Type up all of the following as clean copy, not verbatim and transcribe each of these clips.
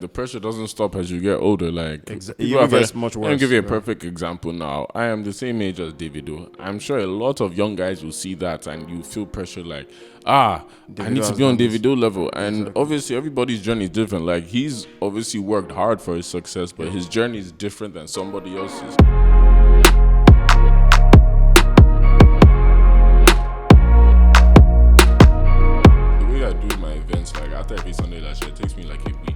The pressure doesn't stop as you get older. Like, It gets much worse. Let me give you a perfect example now. I am the same age as Davido. I'm sure a lot of young guys will see that and you feel pressure like, I need to be on Davido level. And obviously, everybody's journey is different. Like, he's obviously worked hard for his success, but his journey is different than somebody else's. The way I do my events, like, after every Sunday last year, it takes me like a week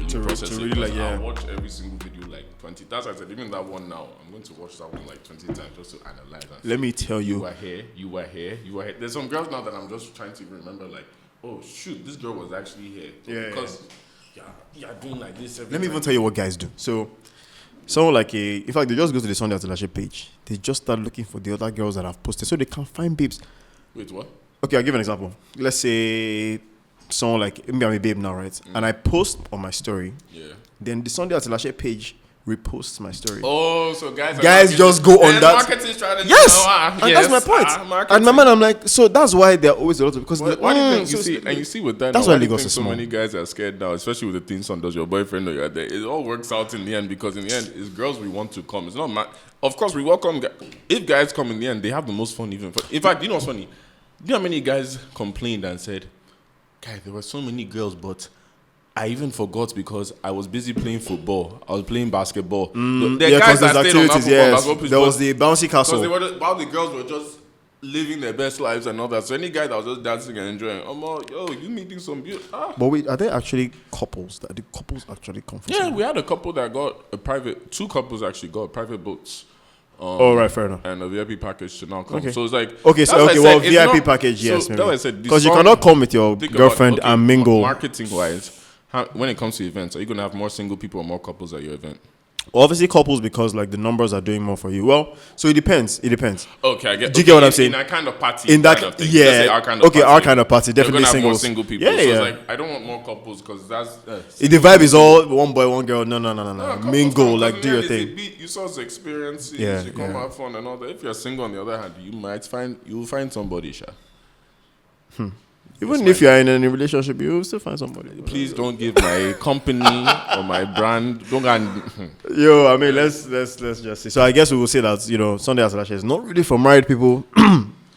to process it. I watch every single video like 20. That's why I said, even that one now, I'm going to watch that one like 20 times just to analyze. Let me tell you. You were here. There's some girls now that I'm just trying to remember, like, oh, shoot, this girl was actually here. Because you're doing like this every Let me time. even tell you what guys do. So, someone like in fact, they just go to the Sunday Atilashe page. They just start looking for the other girls that have posted so they can find babes. Wait, what? Okay, I'll give an example. Let's say someone like, maybe I'm a babe now, right? And I post on my story. Yeah. Then the Sunday Atilashe page reposts my story. Oh, so guys just go on that. Marketing strategy. Yes, and that's my point. And my man, I'm like, so that's why there are always a lot of because why do you think you see with that? That's why Lagos is so small. Many guys are scared now, especially with the thing son does your boyfriend or you're there. It all works out in the end because in the end, it's girls we want to come. It's not of course we welcome. If guys come in the end, they have the most fun. In fact, you know what's funny? Do you know how many guys complained and said, "Guys, there were so many girls, but I even forgot because I was busy playing football. I was playing basketball." The guys that stayed on that football, there was the bouncy castle. While the girls were just living their best lives and all that. So any guy that was just dancing and enjoying, you meeting some beautiful. But wait, are there actually couples that the couples actually come from? Yeah, we had a couple that got two couples actually got private boats. Right, fair enough. And a VIP package to now come. Okay. So it's like VIP package, yes. That's what I said. Because you cannot come with your girlfriend and mingle. Marketing wise, when it comes to events, are you gonna have more single people or more couples at your event? Obviously couples because like the numbers are doing more for you. Well, so it depends. Okay, I get. Do you get what I'm saying? In that kind of party. In that kind of thing. yeah. Our kind of party. Our kind of party. Definitely have more singles. single people. Yeah, so yeah. it's like I don't want more couples because that's. The vibe is all one boy, one girl. No. Mingle, like do your thing. You saw the experiences. Yeah, you come have fun and all that. If you're single, on the other hand, you'll find somebody, Sha. Even if you're in a relationship, you'll still find somebody. Please don't give my company or my brand. Don't go and. Yo, I mean, let's just see. So I guess we will say that Sunday Atilashe is not really for married people.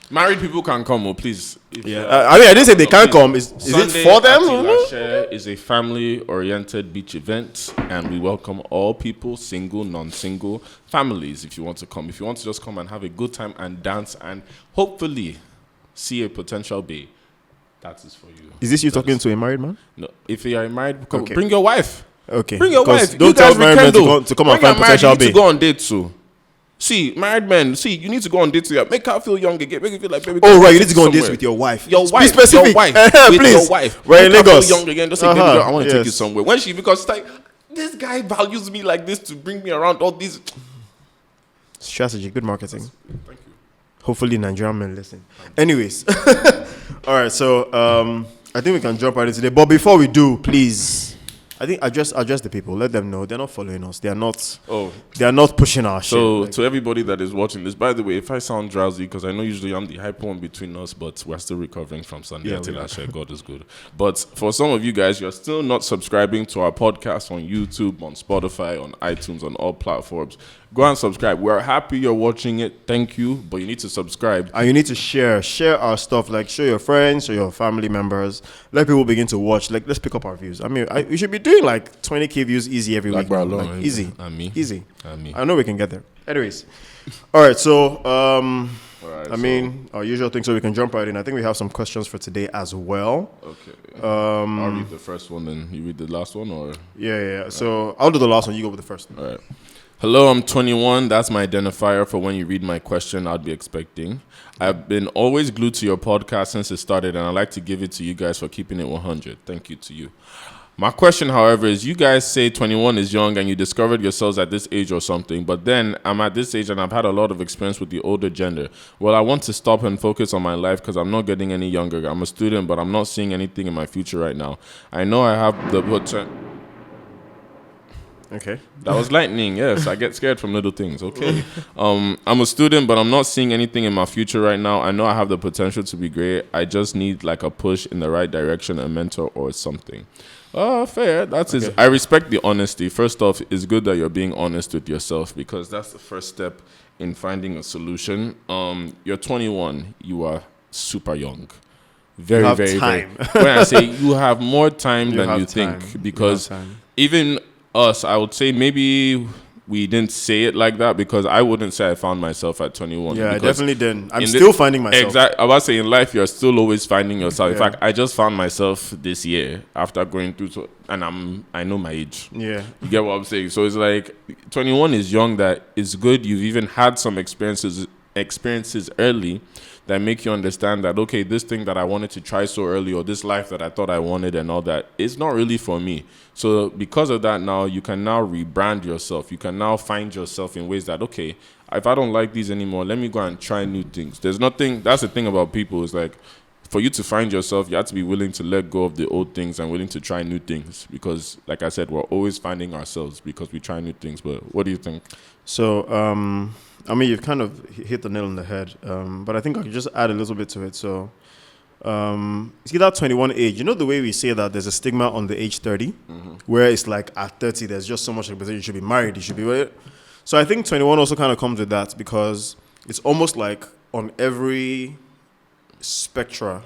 Married people can come, please. Yeah, I didn't say they can't come. Is it for them? Atilashe is a family-oriented beach event, and we welcome all people, single, non-single, families. If you want to come, if you want to just come and have a good time and dance, and hopefully see a potential bae. That is for you. Is this you talking to a married man? No. If you are a married, bring your wife. Okay. Bring your wife. Don't tell married men to come and find potential bae. You need to go on dates too. See, married men. You need to go on dates with her. Make her feel young again. Make her feel like baby. Oh right, you need to go on dates with your wife. Your wife. Be specific. Your wife. Please. With your wife. We're in Make her Lagos. feel young again. Just say, baby girl, I want to take you somewhere. Because it's like this guy values me like this to bring me around all these. Strategy, good marketing. Thank you. Hopefully Nigerian men listen. Anyways. All right, so I think we can jump right into today. But before we do, please, I think address the people. Let them know they're not following us. They are not pushing our shit. So to everybody that is watching this, by the way, if I sound drowsy, because I know usually I'm the hyper one between us, but we're still recovering from Sunday Atilashe. God is good. But for some of you guys, you're still not subscribing to our podcast on YouTube, on Spotify, on iTunes, on all platforms. Go and subscribe. We're happy you're watching it. Thank you. But you need to subscribe. And you need to share our stuff. Like, show your friends, show your family members. Let people begin to watch. Like, let's pick up our views. I mean, we should be doing like 20K views easy every week. Like, easy. Easy. I know we can get there. Anyways. All right. So, our usual thing. So we can jump right in. I think we have some questions for today as well. Okay. I'll read the first one, then you read the last one, or? Yeah. So I'll do the last one. You go with the first one. All right. Hello, I'm 21. That's my identifier for when you read my question I'd be expecting. I've been always glued to your podcast since it started, and I'd like to give it to you guys for keeping it 100. Thank you to you. My question, however, is you guys say 21 is young and you discovered yourselves at this age or something, but then I'm at this age and I've had a lot of experience with the older gender. Well, I want to stop and focus on my life because I'm not getting any younger. I'm a student, but I'm not seeing anything in my future right now. I know I have the potential. Okay. That was lightning, yes. I get scared from little things, okay. I'm a student, but I'm not seeing anything in my future right now. I know I have the potential to be great. I just need like a push in the right direction, a mentor or something. Fair. That's okay. I respect the honesty. First off, it's good that you're being honest with yourself because that's the first step in finding a solution. You're 21. You are super young. Very, very, time. Very. When I say you have more time than you think, because even us, I would say maybe we didn't say it like that because I wouldn't say I found myself at 21. Yeah, I definitely didn't. I'm still finding myself. Exactly. I was saying in life, you're still always finding yourself. In fact, I just found myself this year after going through, and I know my age. Yeah. You get what I'm saying? So it's like 21 is young. That is good. You've even had some experiences early that make you understand that, okay, this thing that I wanted to try so early or this life that I thought I wanted and all that, it's not really for me. So because of that now, you can now rebrand yourself. You can now find yourself in ways that, okay, if I don't like these anymore, let me go and try new things. There's nothing, that's the thing about people, is like, for you to find yourself, you have to be willing to let go of the old things and willing to try new things. Because, like I said, we're always finding ourselves because we try new things. But what do you think? So, I mean, you've kind of hit the nail on the head, but I think I could just add a little bit to it. So, see that 21 age, you know the way we say that there's a stigma on the age 30, where it's like at 30, there's just so much expectation, you should be married, you should be... So I think 21 also kind of comes with that because it's almost like on every spectra,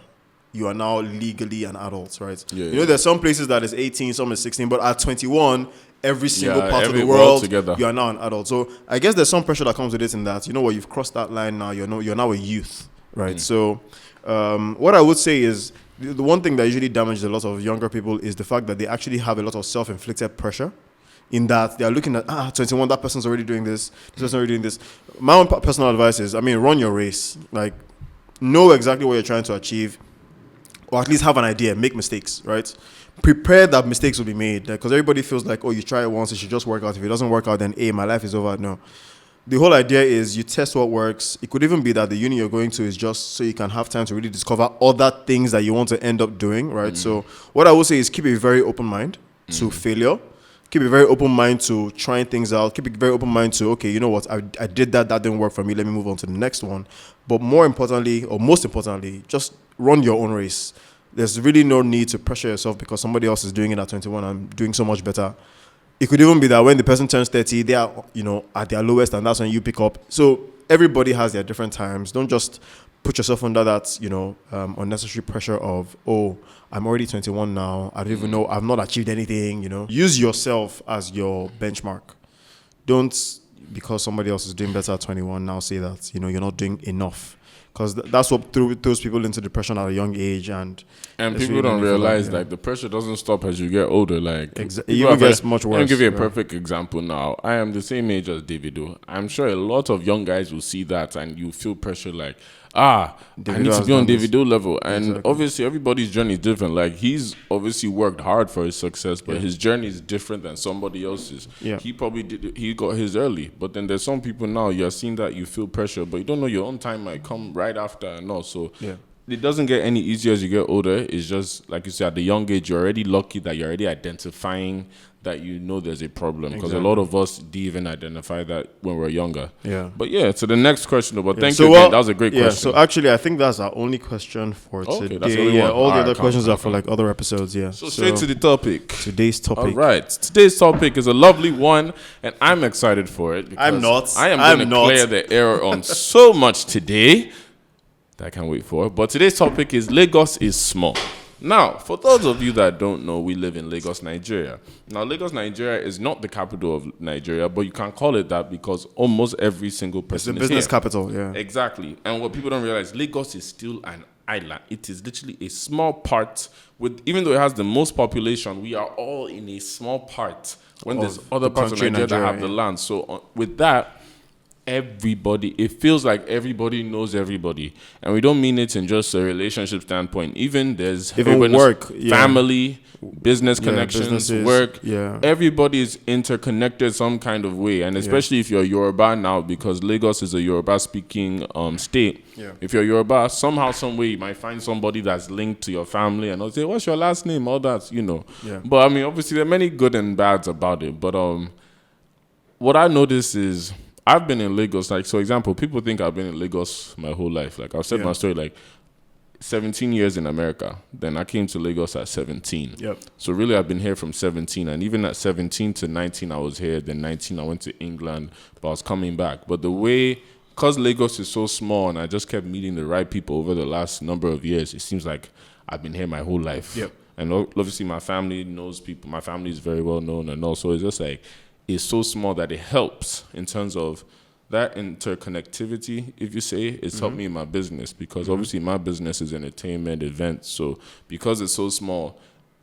you are now legally an adult, right? Yeah, you know, there's some places that is 18, some is 16, but at 21... every single part of the world, you are now an adult. So I guess there's some pressure that comes with it in that, you know what, you've crossed that line now, you're now a youth, right? So what I would say is the one thing that usually damages a lot of younger people is the fact that they actually have a lot of self-inflicted pressure in that they are looking at, 21, that person's already doing this person's already doing this. My own personal advice is, I mean, run your race. Like, know exactly what you're trying to achieve, or at least have an idea, make mistakes, right? Prepare that mistakes will be made, because everybody feels like, oh, you try it once, it should just work out. If it doesn't work out, then my life is over. No, the whole idea is you test what works. It could even be that the uni you're going to is just so you can have time to really discover other things that you want to end up doing, right? So what I would say is keep a very open mind to failure. Keep a very open mind to trying things out. Keep a very open mind to, okay, you know what, I did that didn't work for me, let me move on to the next one. But more importantly, or most importantly, just run your own race. There's really no need to pressure yourself because somebody else is doing it at 21 and doing so much better. It could even be that when the person turns 30, they are, at their lowest, and that's when you pick up. So everybody has their different times. Don't just put yourself under that, unnecessary pressure of, oh, I'm already 21 now. I don't even know. I've not achieved anything, Use yourself as your benchmark. Don't, because somebody else is doing better at 21, now say that, you're not doing enough. Because that's what throws people into depression at a young age, and people really don't realize like the pressure doesn't stop as you get older. Like it even gets much worse. Let me give you a perfect example now. I am the same age as Davido. I'm sure a lot of young guys will see that, and you feel pressure like, I need to be on Davido level. And obviously everybody's journey is different. Like he's obviously worked hard for his success, but his journey is different than somebody else's. Yeah. He got his early, but then there's some people now you're seeing that you feel pressure, but you don't know your own time might come right after and all. So it doesn't get any easier as you get older. It's just like you said, at the young age, you're already lucky that you're already identifying that there's a problem, because a lot of us didn't even identify that when we're younger. Yeah. But to the next question, but thank you again. That was a great question. So actually I think that's our only question for today. That's the only one. All the other questions are for like other episodes. So straight to the topic. Today's topic. All right. Today's topic is a lovely one, and I'm excited for it. I'm not. I am going to clear the air on so much today that I can't wait for. But today's topic is Lagos is small. Now, for those of you that don't know, we live in Lagos, Nigeria. Now, Lagos, Nigeria is not the capital of Nigeria, but you can call it that because almost every single person is here. It's a business capital, yeah. Exactly. And what people don't realize, Lagos is still an island. It is literally a small part. Even though it has the most population, we are all in a small part when there's other parts of Nigeria that have the land. So with that, it feels like everybody knows everybody, and we don't mean it in just a relationship standpoint. Even work, family, business connections, work. Yeah, everybody is interconnected some kind of way, and especially if you're Yoruba now, because Lagos is a Yoruba-speaking state. Yeah. If you're Yoruba, somehow, some way, you might find somebody that's linked to your family, and they'll say, "What's your last name?" All that, Yeah. But I mean, obviously, there are many good and bads about it. But what I notice is, I've been in Lagos, like, for example, people think I've been in Lagos my whole life. Like, I've said my story, like, 17 years in America. Then I came to Lagos at 17. Yep. So really, I've been here from 17. And even at 17 to 19, I was here. Then 19, I went to England, but I was coming back. But the way, because Lagos is so small and I just kept meeting the right people over the last number of years, it seems like I've been here my whole life. Yep. And obviously, my family knows people. My family is very well known. And also, it's just like, it's so small that it helps in terms of that interconnectivity, if you say, it's helped me in my business because obviously my business is entertainment, events. So because it's so small,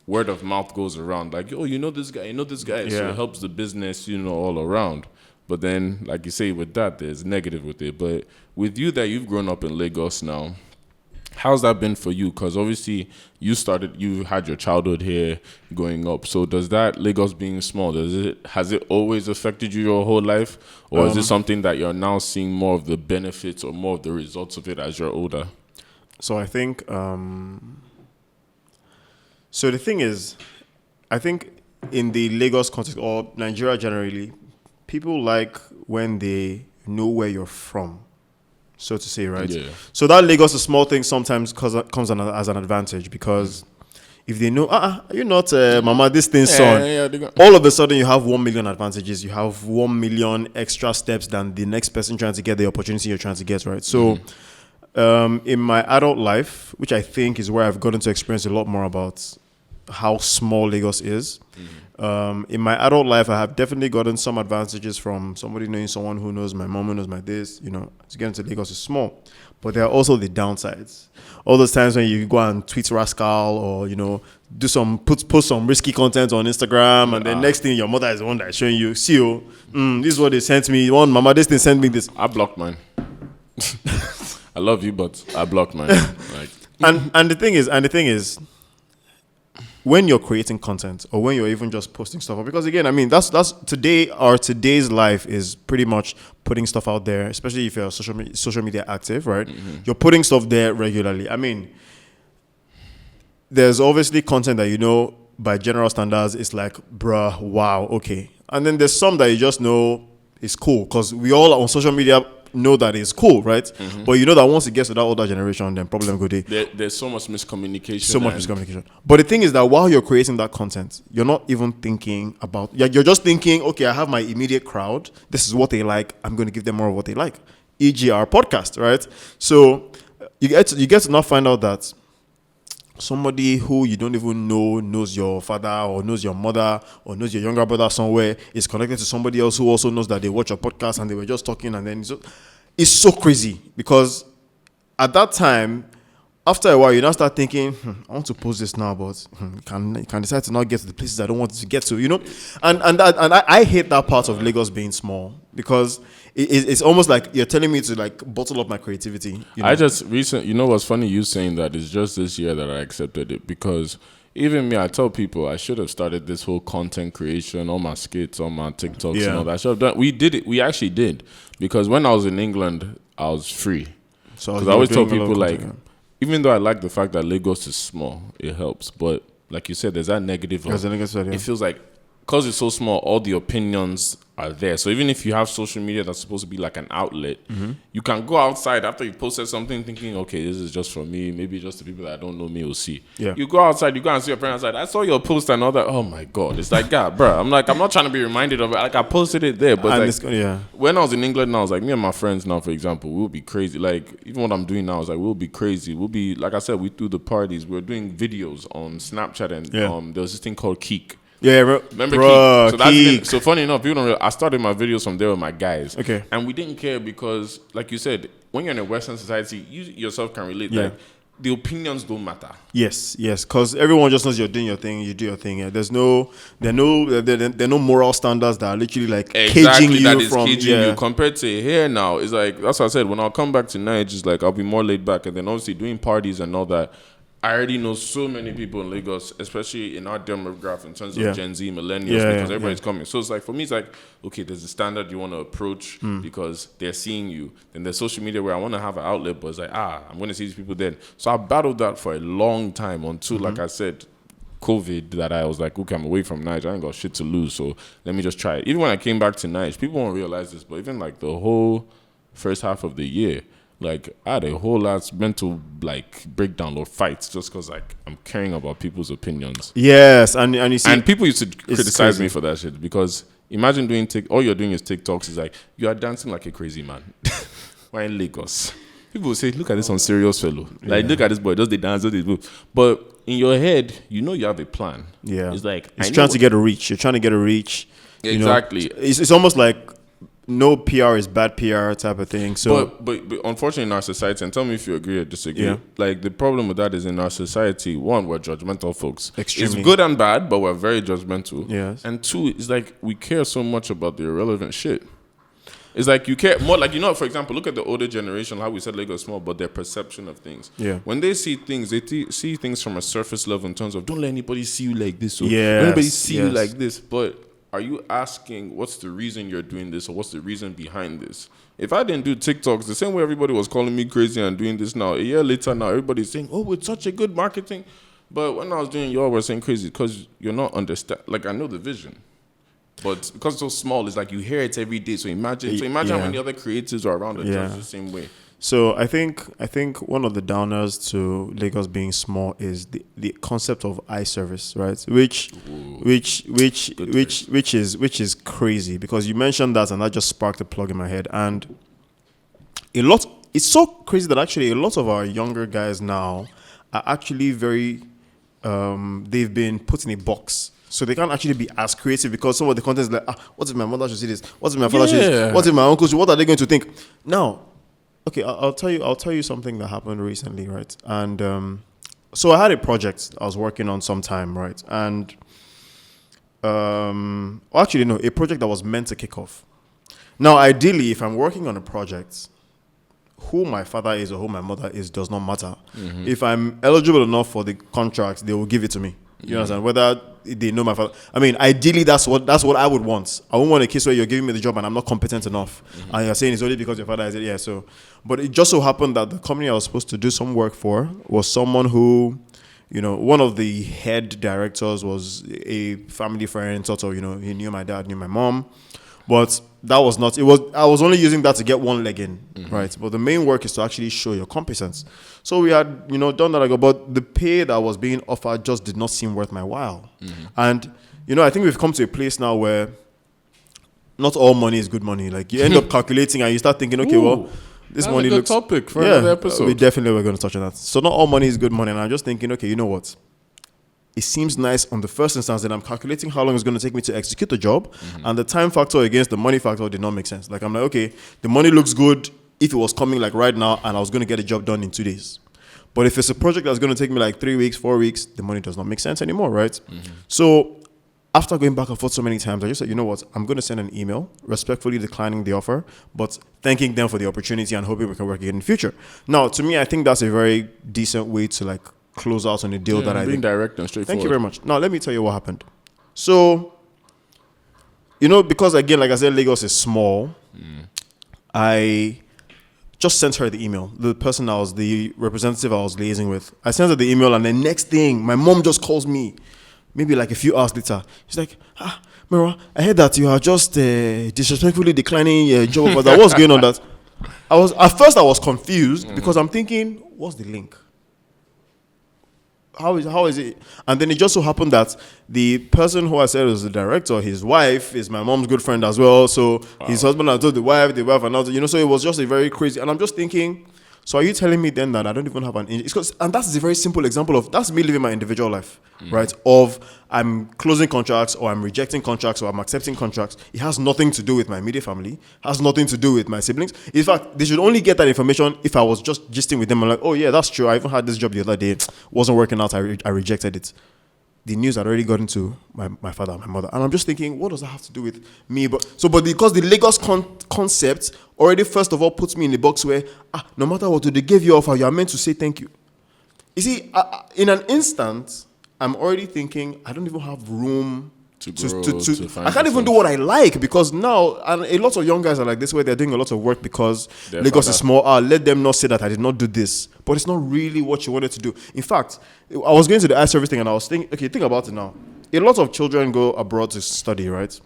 word of mouth goes around like, oh, you know this guy. Yeah. So it helps the business, all around. But then, like you say, with that, there's negative with it. But with you that you've grown up in Lagos now, how's that been for you? Because obviously you had your childhood here growing up. So does that, Lagos being small, has it always affected you your whole life? Or is it something that you're now seeing more of the benefits or more of the results of it as you're older? So I think, so the thing is, I think in the Lagos context or Nigeria generally, people like when they know where you're from, so to say, right? Yeah. So that Lagos is small thing sometimes comes as an advantage because if they know, you're not Mama, this thing's son. All of a sudden you have 1 million advantages. You have 1 million extra steps than the next person trying to get the opportunity you're trying to get, right? So in my adult life, which I think is where I've gotten to experience a lot more about how small Lagos is. In my adult life, I have definitely gotten some advantages from somebody knowing someone who knows my mom, who knows my this. To get into Lagos is small, but there are also the downsides. All those times when you go and tweet rascal or do some post some risky content on Instagram, and then next thing your mother is the one that's showing you, see this is what they sent me. One Mama, this thing sent me this. I blocked mine. I love you, but I blocked mine. And the thing is. When you're creating content or when you're even just posting stuff, because again, I mean, that's today's life is pretty much putting stuff out there, especially if you're social media active, right? Mm-hmm. You're putting stuff there regularly. I mean, there's obviously content that by general standards, it's like, bruh, wow, okay. And then there's some that you just know is cool because we all on social media know that it's cool, right? Mm-hmm. But that once it gets to that older generation, then problem go there. There's so much miscommunication. But the thing is that while you're creating that content, you're not even thinking about. You're just thinking, okay, I have my immediate crowd. This is what they like. I'm going to give them more of what they like. E.g., our podcast, right? So you get to not find out that somebody who you don't even know knows your father or knows your mother or knows your younger brother somewhere is connected to somebody else who also knows that they watch your podcast and they were just talking, and then it's so crazy because at that time, after a while, you now start thinking, I want to post this now, but can decide to not get to the places I don't want to get to, and I hate that part of Lagos being small because it's almost like you're telling me to like bottle up my creativity. I just what's funny you saying that is just this year that I accepted it because even me, I tell people I should have started this whole content creation, all my skits, all my TikToks and all that. I should have done. We did it. We actually did because when I was in England, I was free. So I always tell people like, even though I like the fact that Lagos is small, it helps. But like you said, there's that negative. It feels like because it's so small, all the opinions are there. So even if you have social media that's supposed to be like an outlet, you can go outside after you posted something thinking, okay, this is just for me. Maybe just the people that don't know me will see. Yeah. You go outside, you go and see your friend outside. I saw your post and all that. Oh my God. It's like, God, bro. I'm not trying to be reminded of it. Like I posted it there. But when I was in England now, I was like, me and my friends now, for example, we'll be crazy. Like even what I'm doing now is like, we'll be crazy. We'll be, like I said, we do the parties. We're doing videos on Snapchat and there was this thing called Keek. Yeah, remember Keek? So that's Keek. So funny enough, people don't realize, I started my videos from there with my guys. Okay. And we didn't care because, like you said, when you're in a Western society, you yourself can relate. Yeah. Like, the opinions don't matter. Yes, because everyone just knows you're doing your thing, you do your thing. Yeah. There are no moral standards that are literally like caging you compared to here now. It's like, that's what I said, when I'll come back to Nigeria, it's like I'll be more laid back. And then obviously doing parties and all that, I already know so many people in Lagos, especially in our demographic in terms of Gen Z, millennials, because everybody's coming. So it's like, for me, it's like, okay, there's a standard you want to approach because they're seeing you. Then there's social media where I want to have an outlet, but it's like, I'm going to see these people then. So I battled that for a long time until, like I said, COVID, that I was like, okay, I'm away from Nigeria. I ain't got shit to lose, so let me just try it. Even when I came back to Nigeria, people won't realize this, but even like the whole first half of the year, Like, I had a whole lot mental, like, breakdown or fights just because, like, I'm caring about people's opinions. Yes, and you see... And people used to criticize me for that shit because imagine doing all you're doing is TikToks. It's like, you are dancing like a crazy man. We're in Lagos. People will say, look at this unserious fellow. Like, look at this boy, does the dance, does the move. But in your head, you know you have a plan. Yeah. It's like... It's trying to get a reach. You're trying to get a reach. Exactly. You know, it's almost like no PR is bad PR type of thing. So, but unfortunately in our society, and tell me if you agree or disagree, Yeah. like the problem with that is in our society, one, we're judgmental folks. Extremely. It's good and bad, but we're very judgmental. Yes. And two, it's like we care so much about the irrelevant shit. It's like you care more, like, for example, look at the older generation, how we said Lagos is small, but their perception of things. Yeah. When they see things, they see things from a surface level in terms of, don't let anybody see you like this, or Yes, don't let anybody see you yes. like this. But are you asking what's the reason you're doing this, or what's the reason behind this? If I didn't do TikToks, the same way everybody was calling me crazy and doing this now, a year later now, everybody's saying, oh, it's such a good marketing. But when I was doing y'all were saying crazy because you're not understand. Like, I know the vision. But because it's so small, it's like you hear it every day. So imagine how many other creatives are around that judge the same way. So I think one of the downers to Lagos being small is the concept of eye service, right? Which is crazy because you mentioned that and that just sparked a plug in my head. And it's so crazy that actually a lot of our younger guys now are actually very they've been put in a box. So they can't actually be as creative because some of the content is like, what if my mother should see this? What if my father should see this? What if my uncle should? What are they going to think? Now, okay, I'll tell you something that happened recently, right? And so I had a project I was working on some time, right? And a project that was meant to kick off. Now, ideally, if I'm working on a project, who my father is or who my mother is does not matter. Mm-hmm. If I'm eligible enough for the contract, they will give it to me. You understand? Whether they know my father. I mean, ideally, that's what I would want. I won't want a case where you're giving me the job and I'm not competent enough. Mm-hmm. And you're saying it's only because your father is it. Yeah, so. But it just so happened that the company I was supposed to do some work for was someone who, one of the head directors was a family friend, sort of, he knew my dad, knew my mom. But that was not, I was only using that to get one leg in, right? But the main work is to actually show your competence. So we had, done that, but the pay that was being offered just did not seem worth my while. Mm-hmm. And, I think we've come to a place now where not all money is good money. Like you end up calculating and you start thinking, okay, well, this that's money a good looks... topic for another episode. We definitely were going to touch on that. So not all money is good money. And I'm just thinking, okay, you know what? It seems nice on the first instance that I'm calculating how long it's going to take me to execute the job. Mm-hmm. And the time factor against the money factor did not make sense. Like, I'm like, okay, the money looks good if it was coming like right now and I was going to get a job done in 2 days. But if it's a project that's going to take me like 3 weeks, 4 weeks, the money does not make sense anymore, right? Mm-hmm. So after going back and forth so many times, I just said, you know what? I'm going to send an email respectfully declining the offer, but thanking them for the opportunity and hoping we can work again in the future. Now, to me, I think that's a very decent way to like close out on a deal that I think. Being direct and straightforward. Thank you very much. Now, let me tell you what happened. So, because again, like I said, Lagos is small. I just sent her the email. The representative I was liaising with. I sent her the email, and the next thing, my mom just calls me. Maybe like a few hours later. She's like, Mira, I heard that you are just disrespectfully declining your job offer. What's going on? At first I was confused because I'm thinking, what's the link? How is it? And then it just so happened that the person who I said was the director, his wife is my mom's good friend as well. So his husband had told the wife another, so it was just a very crazy. And I'm just thinking, so are you telling me then that I don't even have an and that's a very simple example of, that's me living my individual life, right? Of I'm closing contracts or I'm rejecting contracts or I'm accepting contracts. It has nothing to do with my immediate family, has nothing to do with my siblings. In fact, they should only get that information if I was just gisting with them. I'm like, oh yeah, that's true. I even had this job the other day. Wasn't working out. I rejected it. The news had already gotten to my father and my mother. And I'm just thinking, what does that have to do with me? But because the Lagos concept already, first of all, puts me in the box where, no matter what they give you offer, you are meant to say thank you. You see, in an instant, I'm already thinking, I don't even have room to I can't even do what I like, because now, and a lot of young guys are like this, where they're doing a lot of work because Lagos is small. Let them not say that I did not do this, but it's not really what you wanted to do. In fact, I was going to the eye service thing and I was thinking, okay, think about it now. A lot of children go abroad to study, right?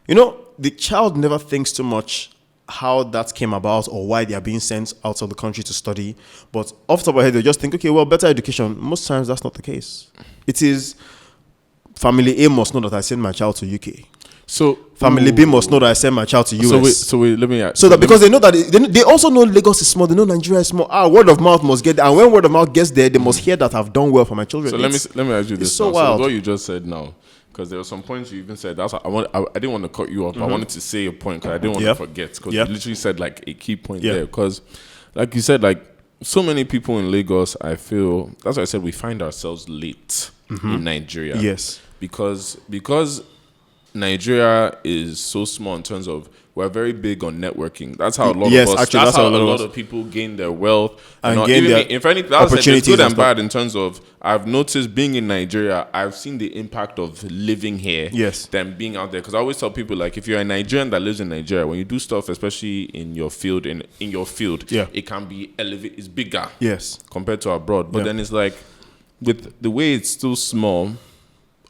The child never thinks too much how that came about or why they are being sent out of the country to study. But off the top of my head, they just think, okay, well, better education. Most times that's not the case. It is family A must know that I send my child to UK. So family B must know that I send my child to US. So wait, let me ask. So that because they know that they also know Lagos is small, they know Nigeria is small. Word of mouth must get there, and when word of mouth gets there, they must hear that I've done well for my children. So let me ask you this. So wild. So what you just said now, because there were some points you even said. That's what I didn't want to cut you off. I wanted to say a point because I didn't want to forget. Because you literally said like a key point there. Because like you said, like so many people in Lagos, I feel that's why I said we find ourselves late in Nigeria. Yes, because Nigeria is so small in terms of we're very big on networking. That's how a lot of us. That's how a lot of people gain their wealth and gain their if anything, that's opportunities. Good and bad in terms of I've noticed being in Nigeria. I've seen the impact of living here. Yes. Than being out there. Because I always tell people like if you're a Nigerian that lives in Nigeria, when you do stuff, especially in your field, it can be elevated. It's bigger. Yes. Compared to abroad, but then it's like with the way it's still small.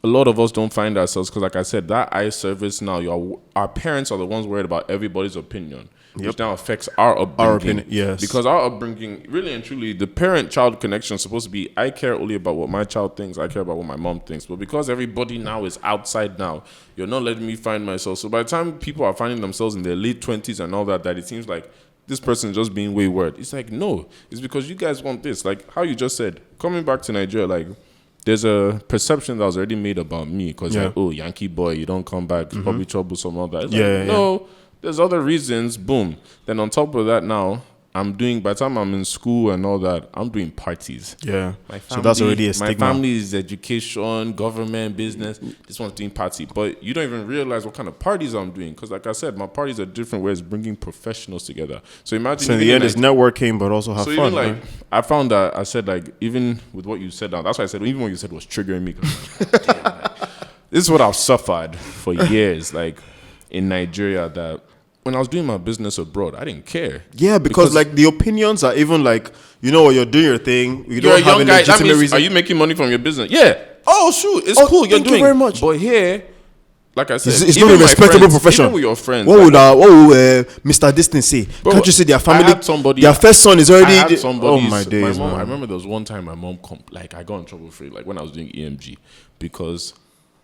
A lot of us don't find ourselves because, like I said, that eye service now, our parents are the ones worried about everybody's opinion, which now affects our upbringing. Our opinion, yes. Because our upbringing, really and truly, the parent-child connection is supposed to be, I care only about what my child thinks, I care about what my mom thinks. But because everybody now is outside now, you're not letting me find myself. So by the time people are finding themselves in their late 20s and all that it seems like this person is just being wayward. It's like, no, it's because you guys want this. Like how you just said, coming back to Nigeria, like, there's a perception that was already made about me because like, oh, Yankee boy, you don't come back, it's probably troublesome, all that. It's no, there's other reasons, boom. Then on top of that now, I'm doing, by the time I'm in school and all that, I'm doing parties. Yeah. So that's already a stigma. My family is education, government, business. This one's doing party. But you don't even realize what kind of parties I'm doing. Because like I said, my parties are different ways bringing professionals together. So imagine. So in the end, it's networking, but also have fun. Even like, right? I found that, I said like, even with what you said now, that's why I said, even what you said was triggering me. Damn, like, this is what I've suffered for years, like in Nigeria, that when I was doing my business abroad, I didn't care. Yeah, because like the opinions are even like, you know, you're doing your thing. You're a young guy. That means, are you making money from your business? Yeah. Oh, shoot. It's cool. You're doing. Thank you very much. But here, like I said, it's not a respectable profession. Even with your friends. What would Mr. Distant say? Bro, can't you see their family? Their first son is already. Oh my days, man. I remember there was one time my mom, I got in trouble for it, like when I was doing EMG, because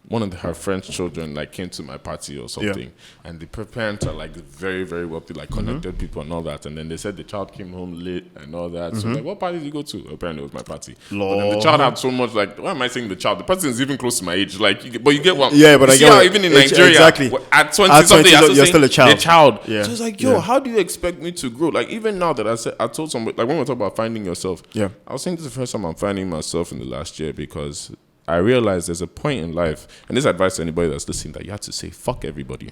one of her friend's children like came to my party or something, and the parents are like very, very wealthy, like connected people and all that. And then they said the child came home late and all that. So like, what party did you go to? Apparently it was my party. But then the child had so much, like, why am I saying the child? The person is even close to my age. Like, but you get one. Yeah, but I get how even in Nigeria, exactly. At 20 something, you're still a child. The child. Yeah. So it's like, yo, how do you expect me to grow? Like even now that I told somebody, like when we talk about finding yourself, I was saying this is the first time I'm finding myself in the last year, because I realized there's a point in life, and this advice to anybody that's listening, that you have to say, fuck everybody.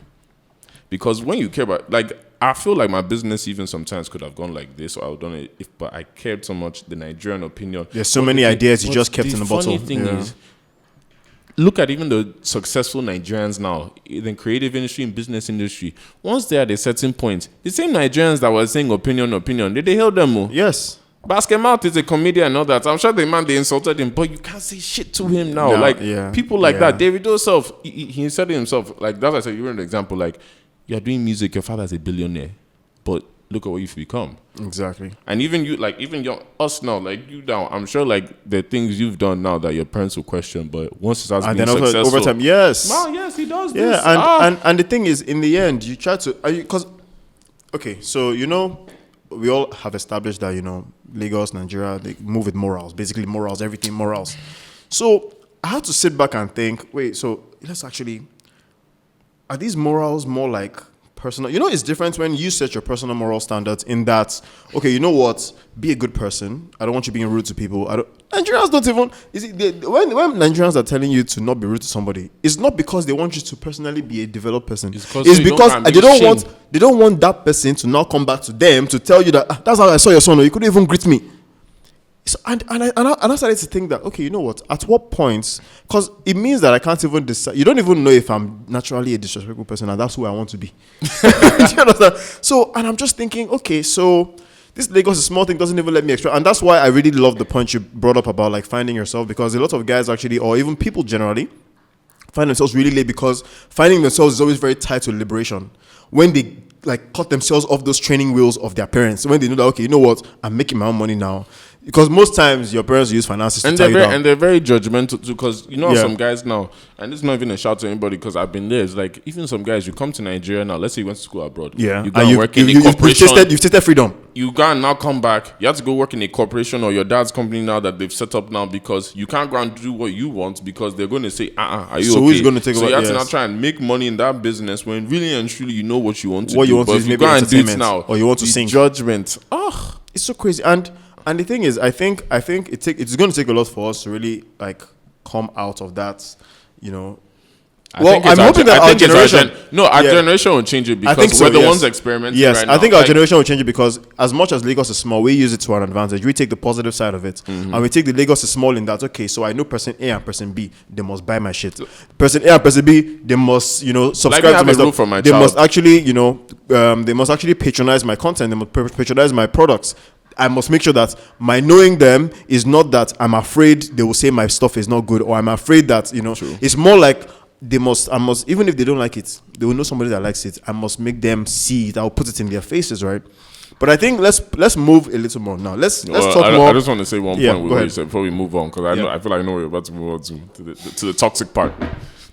Because when you care about, like, I feel like my business even sometimes could have gone like this, or I would have done it, but I cared so much, the Nigerian opinion. There's so many ideas you just kept in the bottle. The funny thing is, look at even the successful Nigerians now, in the creative industry and business industry. Once they're at a certain point, the same Nigerians that were saying opinion, did they help them more? Yes. Basket Mouth is a comedian and all that. I'm sure the man, they insulted him, but you can't say shit to him now. People like that. David self, he said it himself. Like that's why I said, you were an example. Like, you're doing music, your father's a billionaire, but look at what you've become. Exactly. And even you, like us now, like you now, I'm sure like the things you've done now that your parents will question, but once it starts being successful, over time, yes. Wow, yes, he does this. Yeah, and the thing is, in the end, you try to, because, okay, so, you know, we all have established that, you know, Lagos, Nigeria, they move with morals. Basically, morals, everything morals. So I had to sit back and think, wait, so let's actually, are these morals more like personal? You know, it's different when you set your personal moral standards in that, okay, you know what, be a good person. I don't want you being rude to people. Nigerians don't even, when Nigerians are telling you to not be rude to somebody, it's not because they want you to personally be a developed person. It's because they don't want that person to now come back to them to tell you that, that's how I saw your son, or you couldn't even greet me. So, and I started to think that, okay, you know what, at what points, because it means that I can't even decide, you don't even know if I'm naturally a disrespectful person, and that's who I want to be. Do you understand? So, and I'm just thinking, okay, so this Lagos is small thing doesn't even let me express. And that's why I really love the point you brought up about like finding yourself, because a lot of guys actually, or even people generally, find themselves really late because finding themselves is always very tied to liberation. When they like cut themselves off those training wheels of their parents when they know that, okay, you know what, I'm making my own money now. Because most times your parents use finances to tie you down. And they're very judgmental too, because you know some guys now, and this is not even a shout to anybody because I've been there. It's like even some guys, you come to Nigeria now, let's say you went to school abroad. Yeah. You go and work in a corporation. You've tasted freedom. You go and now come back. You have to go work in a corporation or your dad's company now that they've set up now, because you can't go and do what you want because they're going to say, are you okay? Who's going to take over? So you have to now try and make money in that business when really and truly you know what you want to do. What you want to do is maybe entertainment now, or you want to sing. Judgment. It's so crazy. And the thing is, I think it's going to take a lot for us to really like come out of that, you know. I'm hoping that our generation, our generation will change it because we're the ones experimenting. Yes, right now. I think our generation will change it because as much as Lagos is small, we use it to our advantage. We take the positive side of it, and we take the Lagos is small in that. Okay, so I know person A and person B, they must buy my shit. Person A and person B, they must subscribe to my stuff. For my they child. must actually they must actually patronize my content. They must patronize my products. I must make sure that my knowing them is not that I'm afraid they will say my stuff is not good, or I'm afraid that True. It's more like I must even if they don't like it, they will know somebody that likes it. I must make them see it. I'll put it in their faces, right? But I think let's move a little more now. Let's talk more. I just want to say one point with what you said before we move on, because I feel like I know we're about to move on to the toxic part.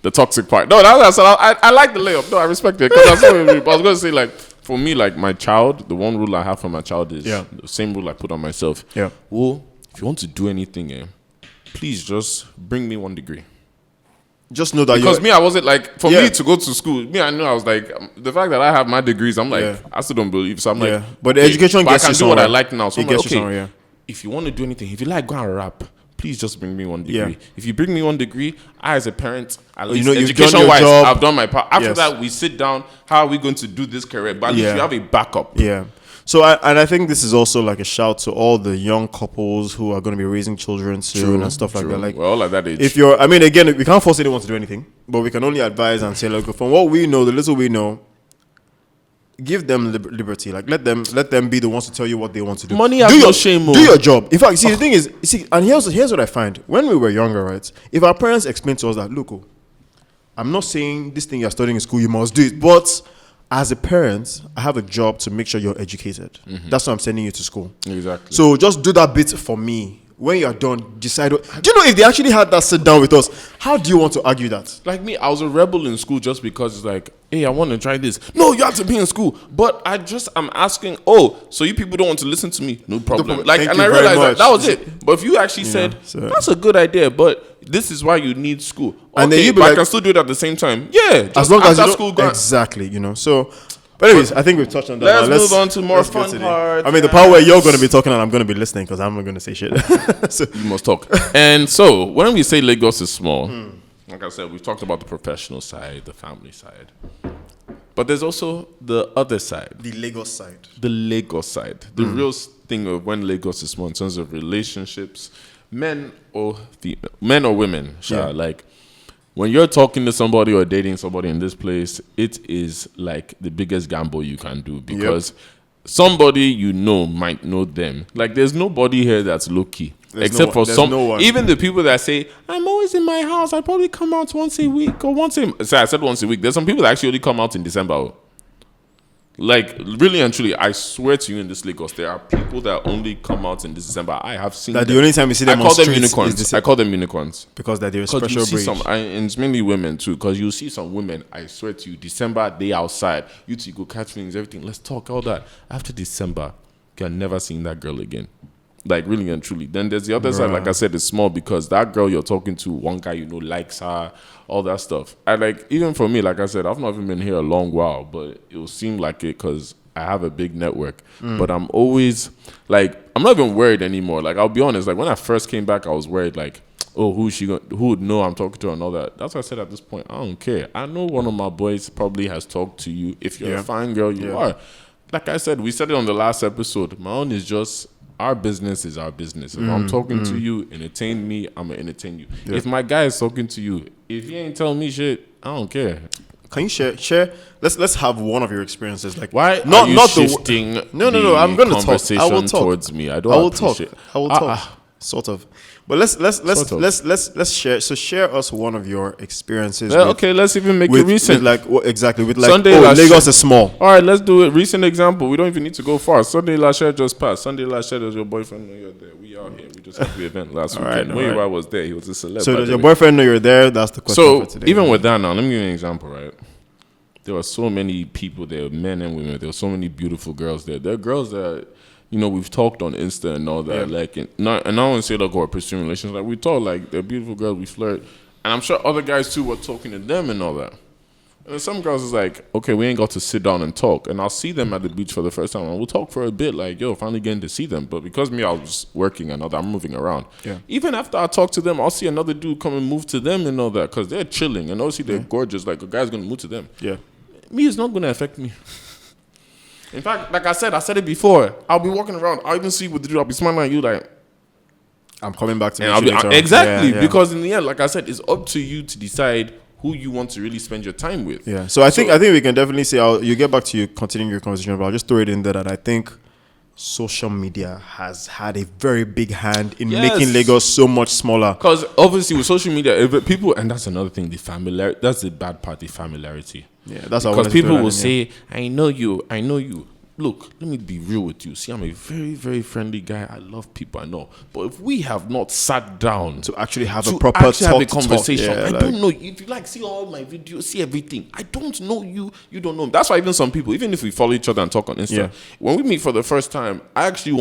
The toxic part. No, I like the layup. No, I respect it, because I was going to say, like, for me, like my child, the one rule I have for my child is the same rule I put on myself. Yeah. Well, if you want to do anything, please just bring me 1 degree. Just know that because I wasn't like, for me to go to school, I knew I was like, the fact that I have my degrees, I'm like, I still don't believe. So I'm like, but the education gets you I can do what I like now. So I'm like, okay, if you want to do anything, if you like go and rap, please just bring me 1 degree. If you bring me 1 degree, I as a parent, at least education-wise, I've done my part. After that, we sit down, how are we going to do this career? But at least you have a backup. Yeah. So I think this is also like a shout to all the young couples who are going to be raising children soon and stuff like that. Like, we're all at that age. If you're, again, we can't force anyone to do anything, but we can only advise and say, like, from what we know, the little we know, give them liberty. Like, let them be the ones to tell you what they want to do. Money has no shame. Do your job. In fact, the thing is, and here's what I find. When we were younger, right? If our parents explained to us that, look, I'm not saying this thing you're studying in school, you must do it, but as a parent, I have a job to make sure you're educated. That's why I'm sending you to school. Exactly. So just do that bit for me. When you're done, decide. Do you know if they actually had that sit down with us, how do you want to argue that? Like me, I was a rebel in school just because it's like, hey, I want to try this. No, you have to be in school. But I'm asking, so you people don't want to listen to me? No problem. Like, and I realized that was it. But if you actually said, that's a good idea, but this is why you need school. And then you I can still do it at the same time. Yeah. As long as you school exactly, So, but anyways, I think we've touched on that. Let's move on to more fun parts. The part where you're going to be talking and I'm going to be listening because I'm not going to say shit. So you must talk. And so, when we say Lagos is small, like I said, we've talked about the professional side, the family side. But there's also the other side. The Lagos side. The Lagos side. The real thing of when Lagos is small in terms of relationships, men or women. Like, when you're talking to somebody or dating somebody in this place, it is like the biggest gamble you can do because somebody might know them. Like, there's nobody here that's low-key. Except for some, even the people that say, I'm always in my house, I probably come out once a week or I said once a week. There's some people that actually only come out in December. Like, really and truly, I swear to you, in this Lagos, there are people that only come out in December. I have seen that. The only time you see them on streets unicorns. I call them unicorns because they're a special breed. And it's mainly women too. Because you see some women, I swear to you, December they outside. You two go catch feelings, everything. Let's talk all that. After December, you're never seeing that girl again. Like, really and truly. Then there's the other side, like I said, it's small because that girl you're talking to, one guy likes her, all that stuff. And like, even for me, like I said, I've not even been here a long while, but it will seem like it because I have a big network. But I'm always like, I'm not even worried anymore. Like, I'll be honest, like when I first came back, I was worried like, who would know I'm talking to and all that. That's what I said at this point. I don't care. I know one of my boys probably has talked to you. If you're a fine girl, you are. Like I said, we said it on the last episode. My own is just, our business is our business. If I'm talking to you, entertain me, I'm going to entertain you. If my guy is talking to you, if he ain't telling me shit, I don't care. Can you share? Let's have one of your experiences. Like, why not are you not shifting no. I'm going to talk. I will talk towards me. I will talk. I will talk. Sort of. But let's share. So share us one of your experiences. Okay, let's even make it recent. Exactly. With like, Sunday Lagos is small. All right, let's do a recent example. We don't even need to go far. Sunday last year just passed. Sunday last year, does your boyfriend know you're there? We are here. We just had the event last weekend. Right. Was there. He was a celeb. So does your boyfriend know you're there? That's the question for today. Even with that now, let me give you an example, right? There were so many people there, men and women. There were so many beautiful girls there. There are girls that, we've talked on Insta and all that. Yeah. And I don't want to say like we're pursuing relations. Like we talk, like they're beautiful girls. We flirt, and I'm sure other guys too were talking to them and all that. And some girls is like, okay, we ain't got to sit down and talk. And I'll see them at the beach for the first time, and we'll talk for a bit. Like, finally getting to see them. But because I was working and all that, I'm moving around. Yeah. Even after I talk to them, I'll see another dude come and move to them and all that because they're chilling and obviously they're gorgeous. Like a guy's gonna move to them. Yeah. Me, it's not going to affect me. In fact, like I said it before. I'll be walking around. I'll even see what the dude. I'll be smiling at you like, I'm coming back to you later. Exactly. Because in the end, like I said, it's up to you to decide who you want to really spend your time with. Yeah. So I think we can definitely say, you get back to you continuing your conversation, but I'll just throw it in there that I think social media has had a very big hand in making Lagos so much smaller. Because obviously with social media, people, and that's another thing, that's the bad part, the familiarity. Yeah, that's because people will say, I know you. Look, let me be real with you. See, I'm a very, very friendly guy. I love people, I know. But if we have not sat down to actually have a proper conversation, I don't know. If you see all my videos, see everything, I don't know you. You don't know me. That's why even some people, even if we follow each other and talk on Insta, when we meet for the first time, I actually